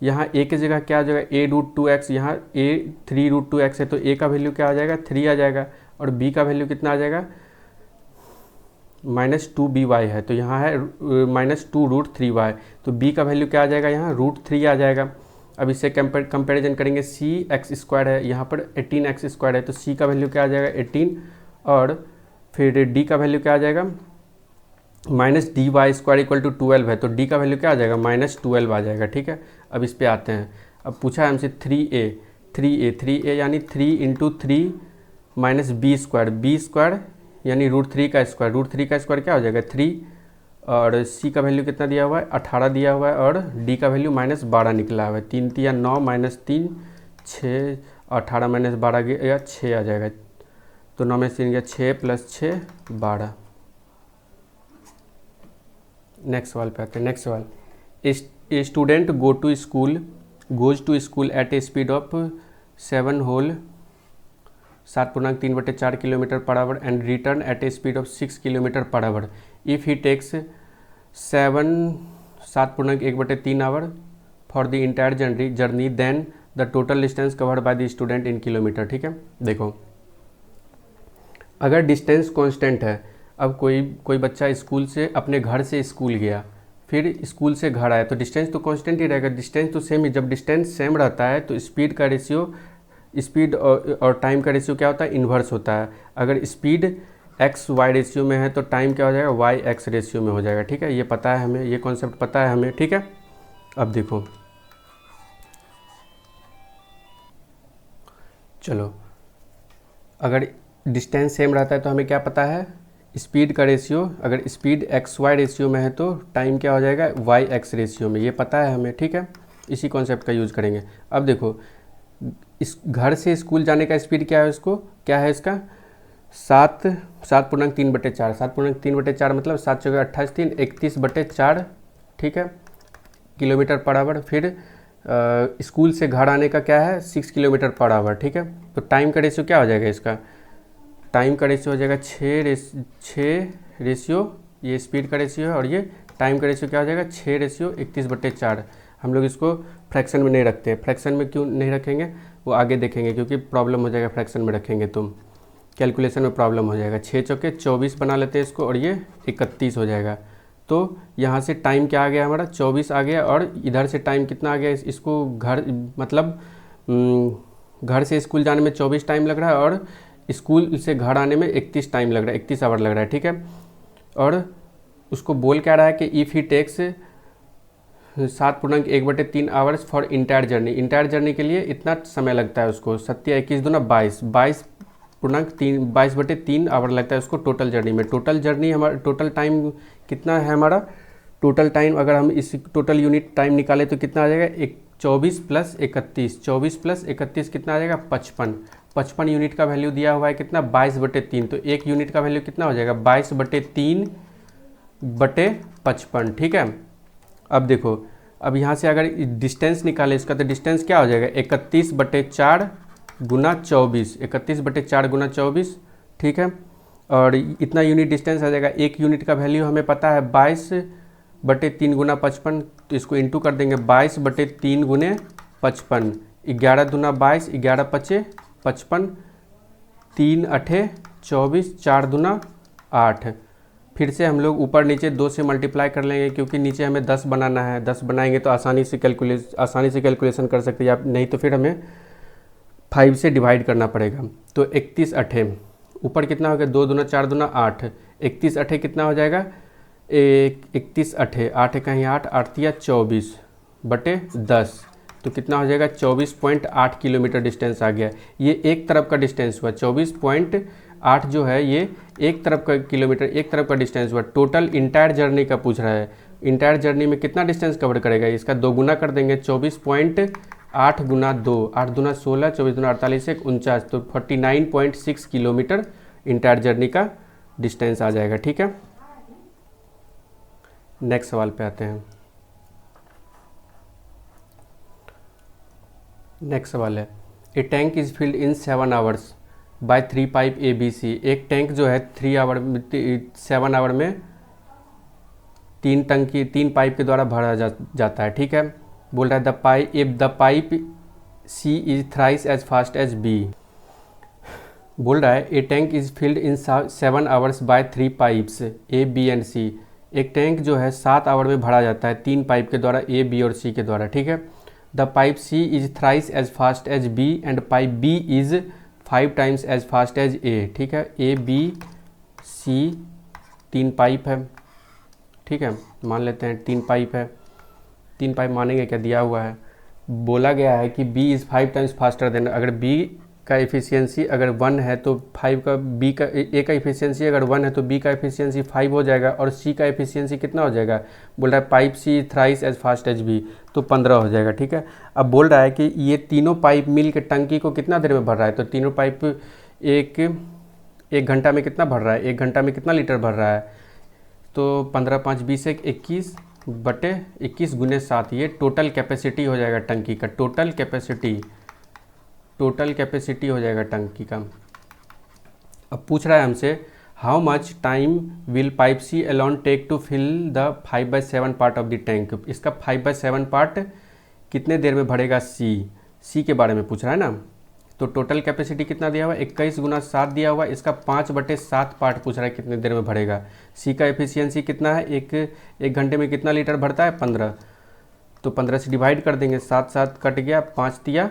यहाँ a की जगह क्या आ जाएगा, a√2x, यहाँ a 3√2x है तो a का वैल्यू क्या आ जाएगा 3 आ जाएगा, और b का वैल्यू कितना आ जाएगा -2by है, तो यहाँ है -2√3y, तो b का वैल्यू क्या आ जाएगा यहाँ √3 आ जाएगा। अब इससे कंपैरिजन करेंगे, cx² है, यहाँ पर 18x² है, तो c का वैल्यू क्या आ जाएगा 18, और फिर d का वैल्यू क्या आ जाएगा -dy² इक्वल टू 12 है, तो d का वैल्यू क्या आ जाएगा -12 आ जाएगा। ठीक है, अब इस पे आते हैं। अब पूछा है हमसे 3a यानी 3 × 3 माइनस b² यानी √3 का स्क्वायर, √3 का स्क्वायर क्या हो जाएगा 3, और c का वैल्यू कितना दिया हुआ है 18 दिया हुआ है, और d का वैल्यू -12 निकला हुआ है। 3 तिया 9 -3 6, 18 -12 गया 6 आ जाएगा, तो 9 में 3 गया 6 + 6 12। नेक्स्ट सवाल पे आते हैं। नेक्स्ट सवाल, a student goes to school at a speed of 7.3/4 kilometre per hour and return at a speed of 6 kilometre per hour. If he takes 7.1/3 hour for the entire journey then the total distance covered by the student in kilometre. ठीक है, देखो अगर distance constant है, अब कोई बच्चा school से अपने घर से स्कूल गया, फिर स्कूल से घर आया, तो डिस्टेंस तो कांस्टेंट ही रहेगा, डिस्टेंस तो सेम ही। जब डिस्टेंस सेम रहता है तो स्पीड का रेशियो, स्पीड और टाइम का रेशियो क्या होता है, इन्वर्स होता है। अगर स्पीड x/y रेशियो में है तो टाइम क्या हो जाएगा y/x रेशियो में हो जाएगा। ठीक है, ये पता है हमें, ये कॉन्सेप्ट पता है हमें। ठीक है, अब देखो चलो, अगर डिस्टेंस सेम रहता है तो हमें क्या पता है, स्पीड का रेशियो, अगर स्पीड x/y रेशियो में है तो टाइम क्या हो जाएगा y/x रेशियो में, ये पता है हमें। ठीक है, इसी कॉन्सेप्ट का यूज़ करेंगे। अब देखो इस घर से स्कूल जाने का स्पीड क्या है, इसको क्या है इसका 7.3/4, 7.3/4 मतलब 7 × 28 3 31/4। ठीक है, किलोमीटर पर आवर। फिर स्कूल से घर आने का क्या है 6 किलोमीटर पर आवर। ठीक है, तो टाइम का रेशियो क्या हो जाएगा, इसका टाइम का रेशियो हो जाएगा 6 रेशियो, ये स्पीड का रेशियो है, और ये टाइम का रेशियो क्या हो जाएगा 6 रेशियो 31/4। हम लोग इसको फ्रैक्शन में नहीं रखते, फ्रैक्शन में क्यों नहीं रखेंगे वो आगे देखेंगे, क्योंकि प्रॉब्लम हो जाएगा फ्रैक्शन में रखेंगे तो कैलकुलेशन में प्रॉब्लम हो जाएगा। 6 चौके 24 बना लेते हैं इसको, और ये 31 हो जाएगा। तो यहाँ से टाइम क्या आ गया हमारा 24 आ गया, और इधर से टाइम कितना आ गया, इसको घर मतलब घर से स्कूल जाने में 24 टाइम लग रहा है, और स्कूल से घर आने में 31 टाइम लग रहा है, 31 आवर लग रहा है। ठीक है, और उसको बोल क्या रहा है कि if he takes 7.1/3 hours for entire journey. Entire journey के लिए इतना समय लगता है उसको, 7 22 22.3 आवर लगता है उसको टोटल जर्नी में। टोटल जर्नी हमारा टोटल टाइम कितना है हमारा, टोटल टाइम अगर हम इस टोटल यूनिट टाइम निकालें तो कितना आ जाएगा, 24 + 31, 24 + 31 कितना आ जाएगा, 55। 55 यूनिट का वैल्यू दिया हुआ है कितना, 22/3। तो एक यूनिट का वैल्यू कितना हो जाएगा, 22/3/55। ठीक है। अब देखो, अब यहाँ से अगर डिस्टेंस निकाले इसका तो डिस्टेंस क्या हो जाएगा, 31/4 गुना 24, 31/4 गुना 24। ठीक है। और इतना यूनिट डिस्टेंस आ जाएगा। एक यूनिट का वैल्यू हमें पता है 22/3 गुना 55, तो इसको इंटू कर देंगे, 22/3 गुने 55, 11 दूना 22, 11 पचे 55, 3 अठे 24, 4 दूना 8। फिर से हम लोग ऊपर नीचे 2 से मल्टीप्लाई कर लेंगे, क्योंकि नीचे हमें 10 बनाना है। 10 बनाएंगे तो आसानी से कैलकुलेशन कर सकते हैं आप, नहीं तो फिर हमें 5 से डिवाइड करना पड़ेगा। तो 31 अठे, ऊपर कितना हो गया, 2 दूना 4 दूना 8, 31 अठे कितना हो जाएगा, 31 अठे 8 कहीं 8, 8 तिया 24/10, तो कितना हो जाएगा, 24.8 किलोमीटर डिस्टेंस आ गया। ये एक तरफ का डिस्टेंस हुआ, 24.8 जो है ये एक तरफ का किलोमीटर, एक तरफ का डिस्टेंस हुआ। टोटल इंटायर जर्नी का पूछ रहा है, इंटायर जर्नी में कितना डिस्टेंस कवर करेगा, इसका 2 गुना कर देंगे, 24.8 गुना 2, 8 दूना 16, 24 दूना 48, 49, तो 49.6 किलोमीटर इंटायर जर्नी का डिस्टेंस आ जाएगा। ठीक है। नेक्स्ट सवाल पे आते हैं। नेक्स्ट सवाल है, a tank is filled in 7 hours by 3 pipe ABC। एक टैंक जो है 7 आवर में 3 पाइप के द्वारा भरा जाता है। ठीक है। बोल रहा है the pipe C is thrice as fast as B। बोल रहा है a tank is filled in 7 hours by 3 pipes A, B and C। एक टैंक जो है 7 आवर में भरा जाता है 3 पाइप के द्वारा, A, B और C के द्वारा। ठीक है। The pipe C is thrice as fast as B and pipe B is 5 times as fast as A। ठीक है। A, B, C 3 पाइप है। ठीक है, मान लेते हैं 3 पाइप है। 3 पाइप मानेंगे, क्या दिया हुआ है, बोला गया है कि B is 5 times faster than. अगर B का एफिशिएंसी अगर 1 है तो 5 का B का A का एफिशिएंसी अगर 1 है तो B का एफिशिएंसी 5 हो जाएगा, और C का एफिशिएंसी कितना हो जाएगा, बोल रहा है pipe C thrice as fast as B, तो 15 हो जाएगा। ठीक है। अब बोल रहा है कि ये तीनों पाइप मिल के टंकी को कितना देर में भर रहा है, तो तीनों पाइप एक घंटा में कितना भर रहा है, 1 घंटा में कितना लीटर भर रहा है, तो 15 5 20 21 बटे 21 गुने 7, ये टोटल कैपेसिटी हो जाएगा टंकी का। टोटल कैपेसिटी हो जाएगा टंकी का। अब पूछ रहा है हमसे how much time will pipe C alone take to fill the 5/7 part of the tank. इसका 5/7 पार्ट कितने देर में भरेगा C के बारे में पूछ रहा है ना। तो टोटल कैपेसिटी कितना दिया हुआ है, 21 गुना 7 दिया हुआ है, इसका 5/7 पार्ट पूछ रहा है कितने देर में भरेगा। C का एफिशिएंसी कितना है, एक घंटे में कितना लीटर भरता है, 15, तो 15 से डिवाइड कर देंगे, 7 7 कट गया, 5 तिया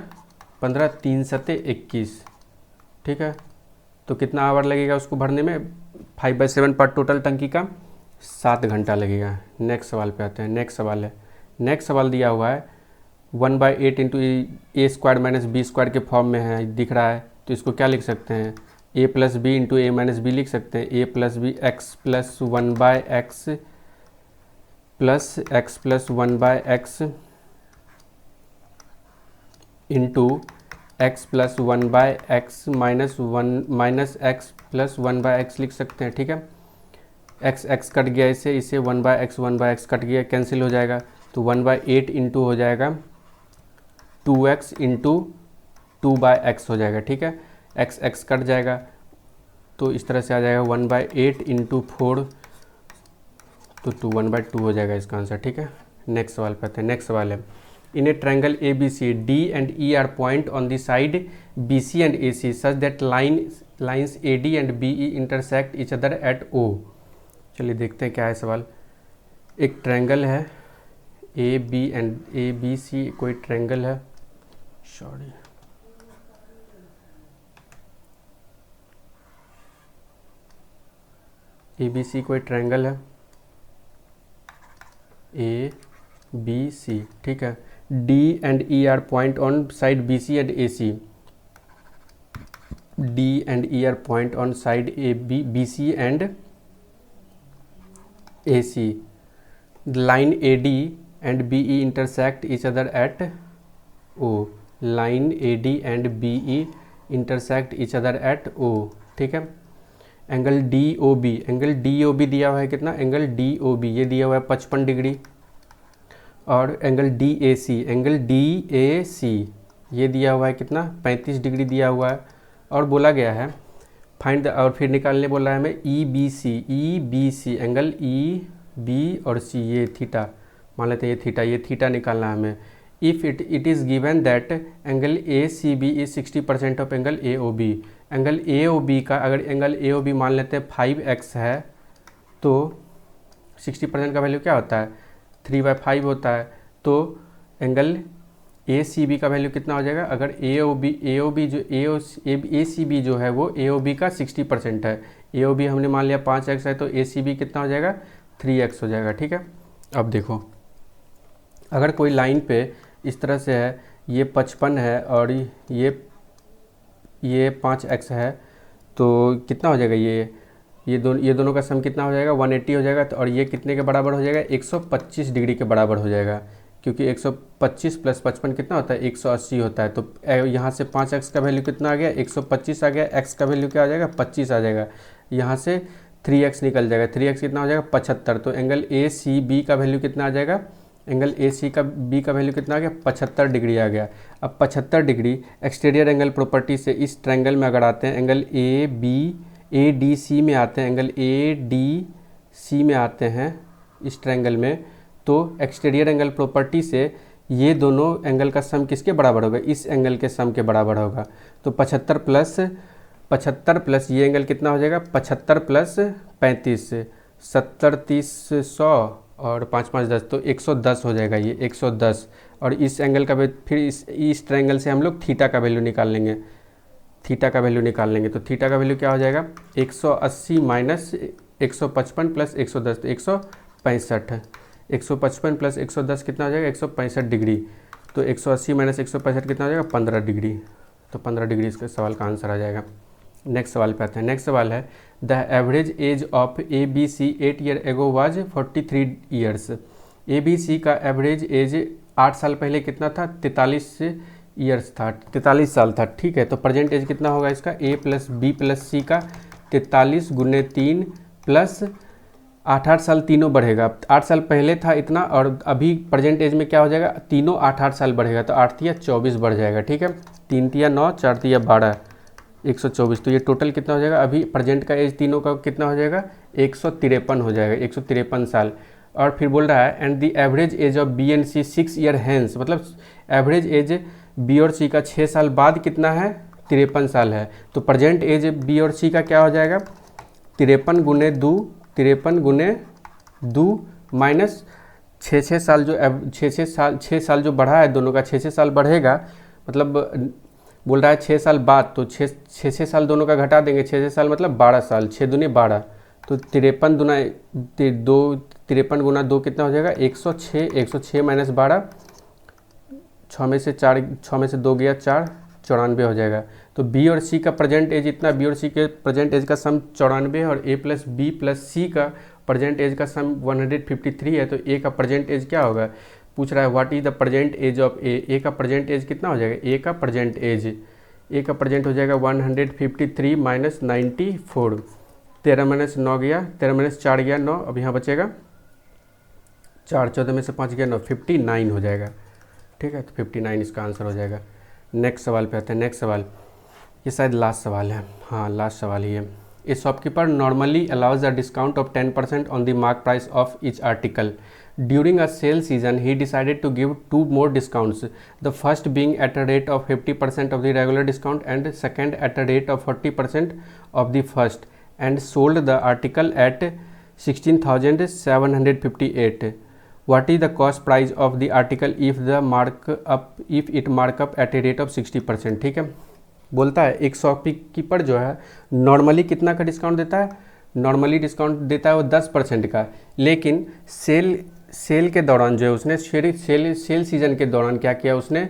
15, 3 सते 21। ठीक है। तो कितना आवर लगेगा उसको भरने में, 5/7 पार्ट टोटल टंकी का 7 घंटा लगेगा। नेक्स्ट सवाल पे आते हैं। नेक्स्ट सवाल है, नेक्स्ट सवाल दिया हुआ है 1/8 इंटू A² - B² के फॉर्म में है, दिख रहा है, तो इसको क्या लिख सकते हैं, A + B into A - B लिख सकते हैं। A + B x + 1/x plus x + 1/x into x + 1/x minus x + 1/x लिख सकते हैं। ठीक है। x कट गया, इसे 1/x कट गया, कैंसिल हो जाएगा, तो 1/8 इंटू हो जाएगा 2x इंटू 2/x हो जाएगा। ठीक है। x कट जाएगा, तो इस तरह से आ जाएगा 1/8 इंटू 4, तो 1/2 हो जाएगा इसका आंसर। ठीक है। नेक्स्ट सवाल पे आते हैं। नेक्स्ट सवाल है, in a triangle ABC D and E are point on the side BC and AC such that lines AD and BE intersect each other at O। चलिए देखते हैं क्या है सवाल। एक ट्रायंगल है ABC, कोई ट्रायंगल है, सॉरी ABC कोई ट्रायंगल है, A बी सी, ठीक है। D and E are point on side B C and A C, D and E are point on side A B C and A C. line AD and BE intersect each other at O, line AD and BE intersect each other at O, ठीक है। Angle DOB दिया हुआ है कितना, angle DOB ये दिया हुआ है 55 डिग्री, और एंगल DAC ये दिया हुआ है कितना, 35 डिग्री दिया हुआ है। और बोला गया है फाइंड और फिर निकालने बोला है हमें EBC एंगल EB और C, ये थीटा मान लेते हैं, ये थीटा निकालना है हमें। If it is given that angle ACB is 60% of angle AOB, angle AOB का अगर एंगल AOB मान लेते हैं 5x है तो 60% का वैल्यू क्या होता है, 3/5 होता है। तो एंगल ACB का वैल्यू कितना हो जाएगा, अगर ACB जो है वो AOB का 60% है, AOB हमने मान लिया 5x है तो ACB कितना हो जाएगा, 3x हो जाएगा, ठीक है। अब देखो अगर कोई लाइन पे इस तरह से है, ये 55 है और ये 5x है तो कितना हो जाएगा, ये दोनों का सम कितना हो जाएगा, 180 हो जाएगा। तो और ये कितने के बराबर हो जाएगा, 125 डिग्री के बराबर हो जाएगा, क्योंकि 125 + 55 कितना होता है, 180 होता है। तो यहाँ से 5x का वैल्यू कितना आ गया, 125 आ गया, x का वैल्यू क्या आ जाएगा, 25 आ जाएगा। यहाँ से 3x निकल जाएगा, 3x कितना हो जाएगा, 75। तो एंगल ACB का वैल्यू कितना आ जाएगा, एंगल ACB का वैल्यू कितना आ गया, 75 डिग्री आ गया। अब 75 डिग्री एक्सटीरियर एंगल प्रॉपर्टी से इस ट्रायंगल में अगर आते हैं, एंगल ADC में आते हैं, एंगल ADC में आते हैं इस ट्रायंगल में, तो एक्सटीरियर एंगल प्रॉपर्टी से ये दोनों एंगल का सम किसके बराबर होगा, इस एंगल के सम के बराबर होगा। तो 75 प्लस ये एंगल कितना हो जाएगा, 75 + 35, 70 30 100 और 5 5 10, तो 110 हो जाएगा, ये 110। और इस एंगल का फिर इस ट्रायंगल से हम लोग थीटा का वैल्यू निकाल लेंगे, तो थीटा का वैल्यू क्या हो जाएगा, 180 - 155 + 110, तो 165, 155 + 110 कितना हो जाएगा, 165 डिग्री। तो 180 - 165 कितना हो जाएगा, 15 डिग्री। तो 15 डिग्री इसके सवाल का आंसर आ जाएगा। नेक्स्ट सवाल पे आते हैं। नेक्स्ट सवाल है the average age of ABC 8 year ago was 43 years. ABC का एवरेज एज 8 साल पहले कितना था, 43 ईयर्स था, 43 साल था, ठीक है। तो प्रेजेंट एज कितना होगा इसका, A + B + C का 43 × 3 प्लस 8 साल तीनों बढ़ेगा। 8 साल पहले था इतना और अभी प्रेजेंट एज में क्या हो जाएगा, तीनों 8 साल बढ़ेगा, तो 8 × 24 बढ़ जाएगा, ठीक है। 3 × 9 4 × 12 124। तो ये टोटल कितना हो जाएगा, अभी प्रेजेंट का एज तीनों का कितना हो जाएगा, 153 हो जाएगा, 153 साल। और फिर बोल रहा है and the average age of B and C 6 year hence, मतलब एवरेज एज B और C का 6 साल बाद कितना है, 53 साल है। तो प्रेजेंट एज B और C का क्या हो जाएगा, 53 × 2 माइनस 6 साल जो 6 साल जो बढ़ा है दोनों का, 6 साल बढ़ेगा, मतलब बोल रहा है 6 साल बाद, तो 6 साल दोनों का घटा देंगे, 6 साल मतलब 12 साल, 6 दूनी 12, तो 53 × 2 कितना हो जाएगा, 106, 106 - 12, 6 में से 2 गया 4, 94 हो जाएगा। तो B और C का प्रेजेंट एज इतना, B और C के प्रेजेंट एज का सम 94 है, और A + B + C का प्रेजेंट एज का सम 153 है। तो A का प्रेजेंट एज क्या होगा, पूछ रहा है what is the present age of A का प्रेजेंट एज कितना हो जाएगा, A का प्रेजेंट हो जाएगा 153 - 94, 13 - 9 गया, 13 - 4 गया 9, अब यहाँ बचेगा 4, 14 में से 5 गया 9, 59 हो जाएगा, ठीक है। तो 59 इसका आंसर हो जाएगा। नेक्स्ट सवाल पे आते हैं। नेक्स्ट सवाल ये शायद लास्ट सवाल है, हाँ लास्ट सवाल ही है। ए shopkeeper normally allows a discount of 10% on the mark price of each article. During a sale season, he decided to give 2 more discounts, the first being at a rate of 50% of the regular discount and second at a rate of 40% of the first, and sold the article at 16,758. What is the cost price of the article if it markup at a rate of 60%? ठीक है, बोलता है एक shopkeeper जो है normally कितना का discount देता है, नॉर्मली डिस्काउंट देता है वो 10% का, लेकिन सेल के दौरान जो है उसने सेल सीज़न के दौरान क्या किया, उसने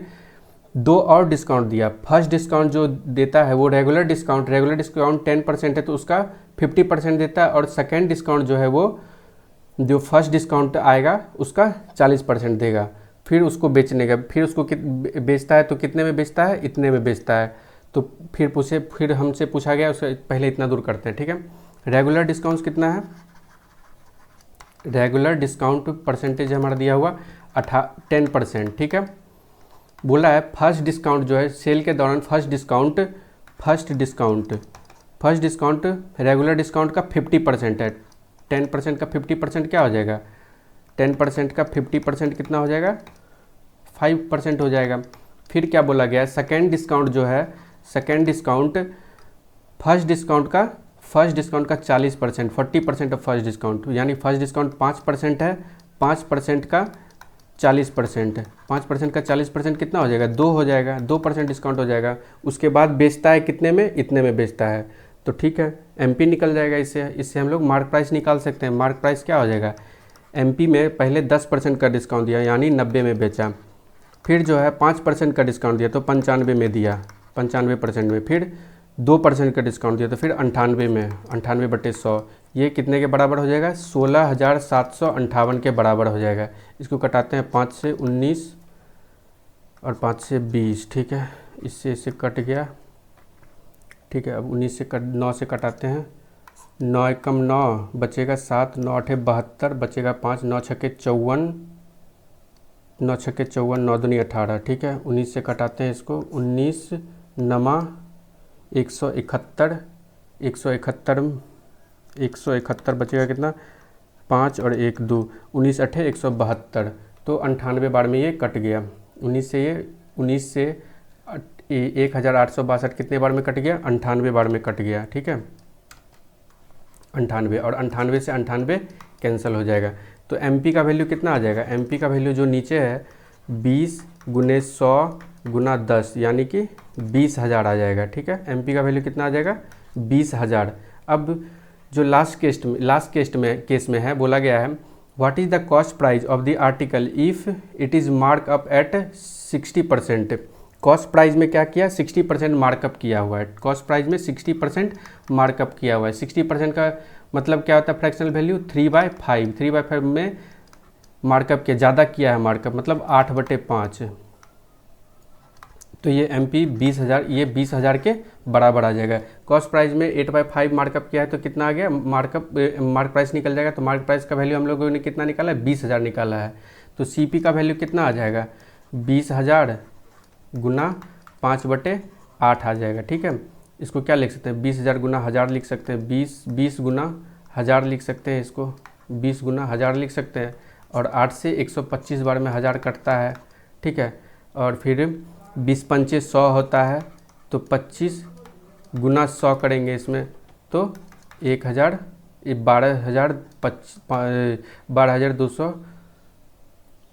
2 और डिस्काउंट दिया। फर्स्ट डिस्काउंट जो देता है वो रेगुलर डिस्काउंट 10% है तो उसका 50% देता है, और सेकेंड डिस्काउंट जो है वो जो फर्स्ट डिस्काउंट आएगा उसका 40% देगा। फिर उसको बेचने का, फिर उसको बेचता है तो कितने में बेचता है, इतने में बेचता है। तो फिर हमसे पूछा गया, उससे पहले इतना दूर करते हैं, ठीक है। रेगुलर डिस्काउंट कितना है, रेगुलर डिस्काउंट परसेंटेज हमारा दिया हुआ 10%, ठीक है। बोला है फर्स्ट डिस्काउंट जो है सेल के दौरान फर्स्ट डिस्काउंट रेगुलर डिस्काउंट का 50% है। 10% का 50% क्या हो जाएगा, 10% का 50% कितना हो जाएगा, 5% हो जाएगा। फिर क्या बोला गया, सेकेंड डिस्काउंट जो है, सेकेंड डिस्काउंट फर्स्ट डिस्काउंट का 40%, 40% ऑफ फर्स्ट डिस्काउंट, यानी फर्स्ट डिस्काउंट 5% है, 5% का 40%, 5% का 40% कितना हो जाएगा, 2 हो जाएगा, 2% डिस्काउंट हो जाएगा। उसके बाद बेचता है कितने में, इतने में बेचता है, तो ठीक है एमपी निकल जाएगा। इससे हम लोग मार्क प्राइस निकाल सकते हैं। मार्क प्राइस क्या हो जाएगा, एमपी में पहले 10% का डिस्काउंट दिया यानी 90 में बेचा, फिर जो है 5% का डिस्काउंट दिया तो 95 में दिया, 95% में, फिर 2% का डिस्काउंट दिया तो फिर 98 में, 98/100, ये कितने के बराबर हो जाएगा, 16,758 के बराबर हो जाएगा। इसको कटाते हैं 5 से 19 और 5 से 20, ठीक है, इससे कट गया, ठीक है। अब 19 से 9 से कटाते हैं, 9 एकम 9 बचेगा 7, 9 8 72 बचेगा 5, 9 छक्के 54, 9 छक्के 54, 9 दूनी 18, ठीक है। 19 से कटाते हैं इसको, 19 नमा 171, 171 बचेगा कितना, 5 और 1 2, 19 8 172, तो 98 बार में ये कट गया। 19 से 1862 कितने बार में कट गया, 98 बार में कट गया, ठीक है, 98, और 98 से 98 कैंसिल हो जाएगा। तो एमपी का वैल्यू कितना आ जाएगा, एमपी का वैल्यू जो नीचे है 20 × 100 × 10 यानी कि 20,000 आ जाएगा, ठीक है। एमपी का वैल्यू कितना आ जाएगा, 20,000। अब जो लास्ट केस में है, बोला गया है what is the cost price of the article if it is mark up at 60%। Cost price में क्या किया, 60% मार्कअप किया हुआ है, कॉस्ट प्राइस में 60% मार्कअप किया हुआ है। 60% का मतलब क्या होता है, फ्रैक्शनल वैल्यू 3/5, 3/5 में मार्कअप किया, ज़्यादा किया है मार्कअप, मतलब 8/5, तो ये एमपी 20,000, ये 20,000 के बराबर आ जाएगा। कॉस्ट प्राइस में 8/5 मार्कअप किया है तो कितना आ गया, मार्क प्राइस निकल जाएगा। तो मार्क प्राइस का वैल्यू हम लोगों ने कितना निकाला है, 20,000 निकाला है। तो सीपी का वैल्यू कितना आ जाएगा, 20,000 गुना 5/8 आ जाएगा, ठीक है। इसको क्या लिख सकते हैं, 20,000 गुना 1000 लिख सकते हैं, 20 गुना 1000 लिख सकते हैं, इसको 20 गुना 1000 लिख सकते हैं, और 8 से 125 बार में 1000 कटता है, ठीक है। और फिर 20 पंचे 100 होता है, तो 25 गुना 100 करेंगे इसमें, तो 1000,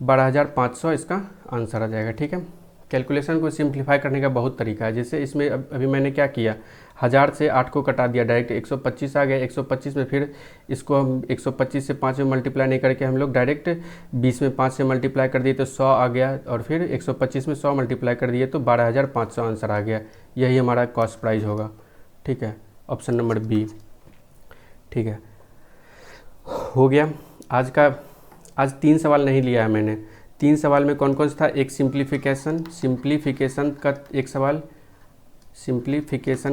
12,500 इसका आंसर आ जाएगा, ठीक है। कैलकुलेशन को सिंप्लीफाई करने का बहुत तरीका है। जैसे इसमें अभी मैंने क्या किया, 1000 से 8 को कटा दिया, डायरेक्ट 125 आ गया। 125 में फिर इसको हम 125 से 5 में मल्टीप्लाई नहीं करके हम लोग डायरेक्ट 20 में 5 से मल्टीप्लाई कर दिए तो 100 आ गया, और फिर 125 में 100 मल्टीप्लाई कर दिए तो 12,500 आंसर आ गया। यही हमारा कॉस्ट प्राइस होगा, ठीक है, ऑप्शन नंबर बी, ठीक है, हो गया। आज 3 सवाल नहीं लिया है मैंने। 3 सवाल में कौन कौन सा था, एक सिंप्लीफिकेशन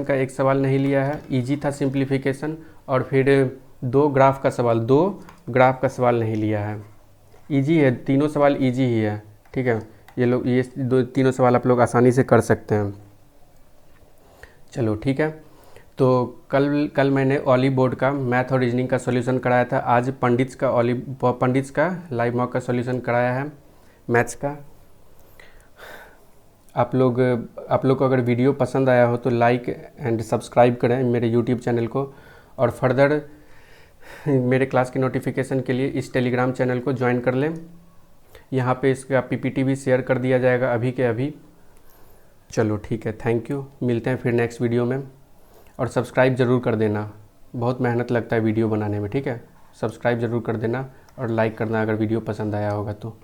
का एक सवाल नहीं लिया है, इजी था सिंप्लीफिकेशन, और फिर 2 ग्राफ का सवाल नहीं लिया है। इजी है, तीनों सवाल इजी ही है, ठीक है। ये तीनों सवाल आप लोग आसानी से कर सकते हैं। चलो ठीक है, तो कल मैंने ऑली बोर्ड का मैथ और रीजनिंग का सॉल्यूशन कराया था। आज पंडित्स का लाइव मॉक का सॉल्यूशन कराया है मैथ्स का। आप लोग को अगर वीडियो पसंद आया हो तो लाइक एंड सब्सक्राइब करें मेरे यूट्यूब चैनल को, और फर्दर मेरे क्लास के नोटिफिकेशन के लिए इस टेलीग्राम चैनल को ज्वाइन कर लें। यहाँ पे इसका पीपीटी भी शेयर कर दिया जाएगा अभी के अभी। चलो ठीक है, थैंक यू, मिलते हैं फिर नेक्स्ट वीडियो में। और सब्सक्राइब ज़रूर कर देना, बहुत मेहनत लगता है वीडियो बनाने में, ठीक है। सब्सक्राइब ज़रूर कर देना, और लाइक करना अगर वीडियो पसंद आया होगा तो।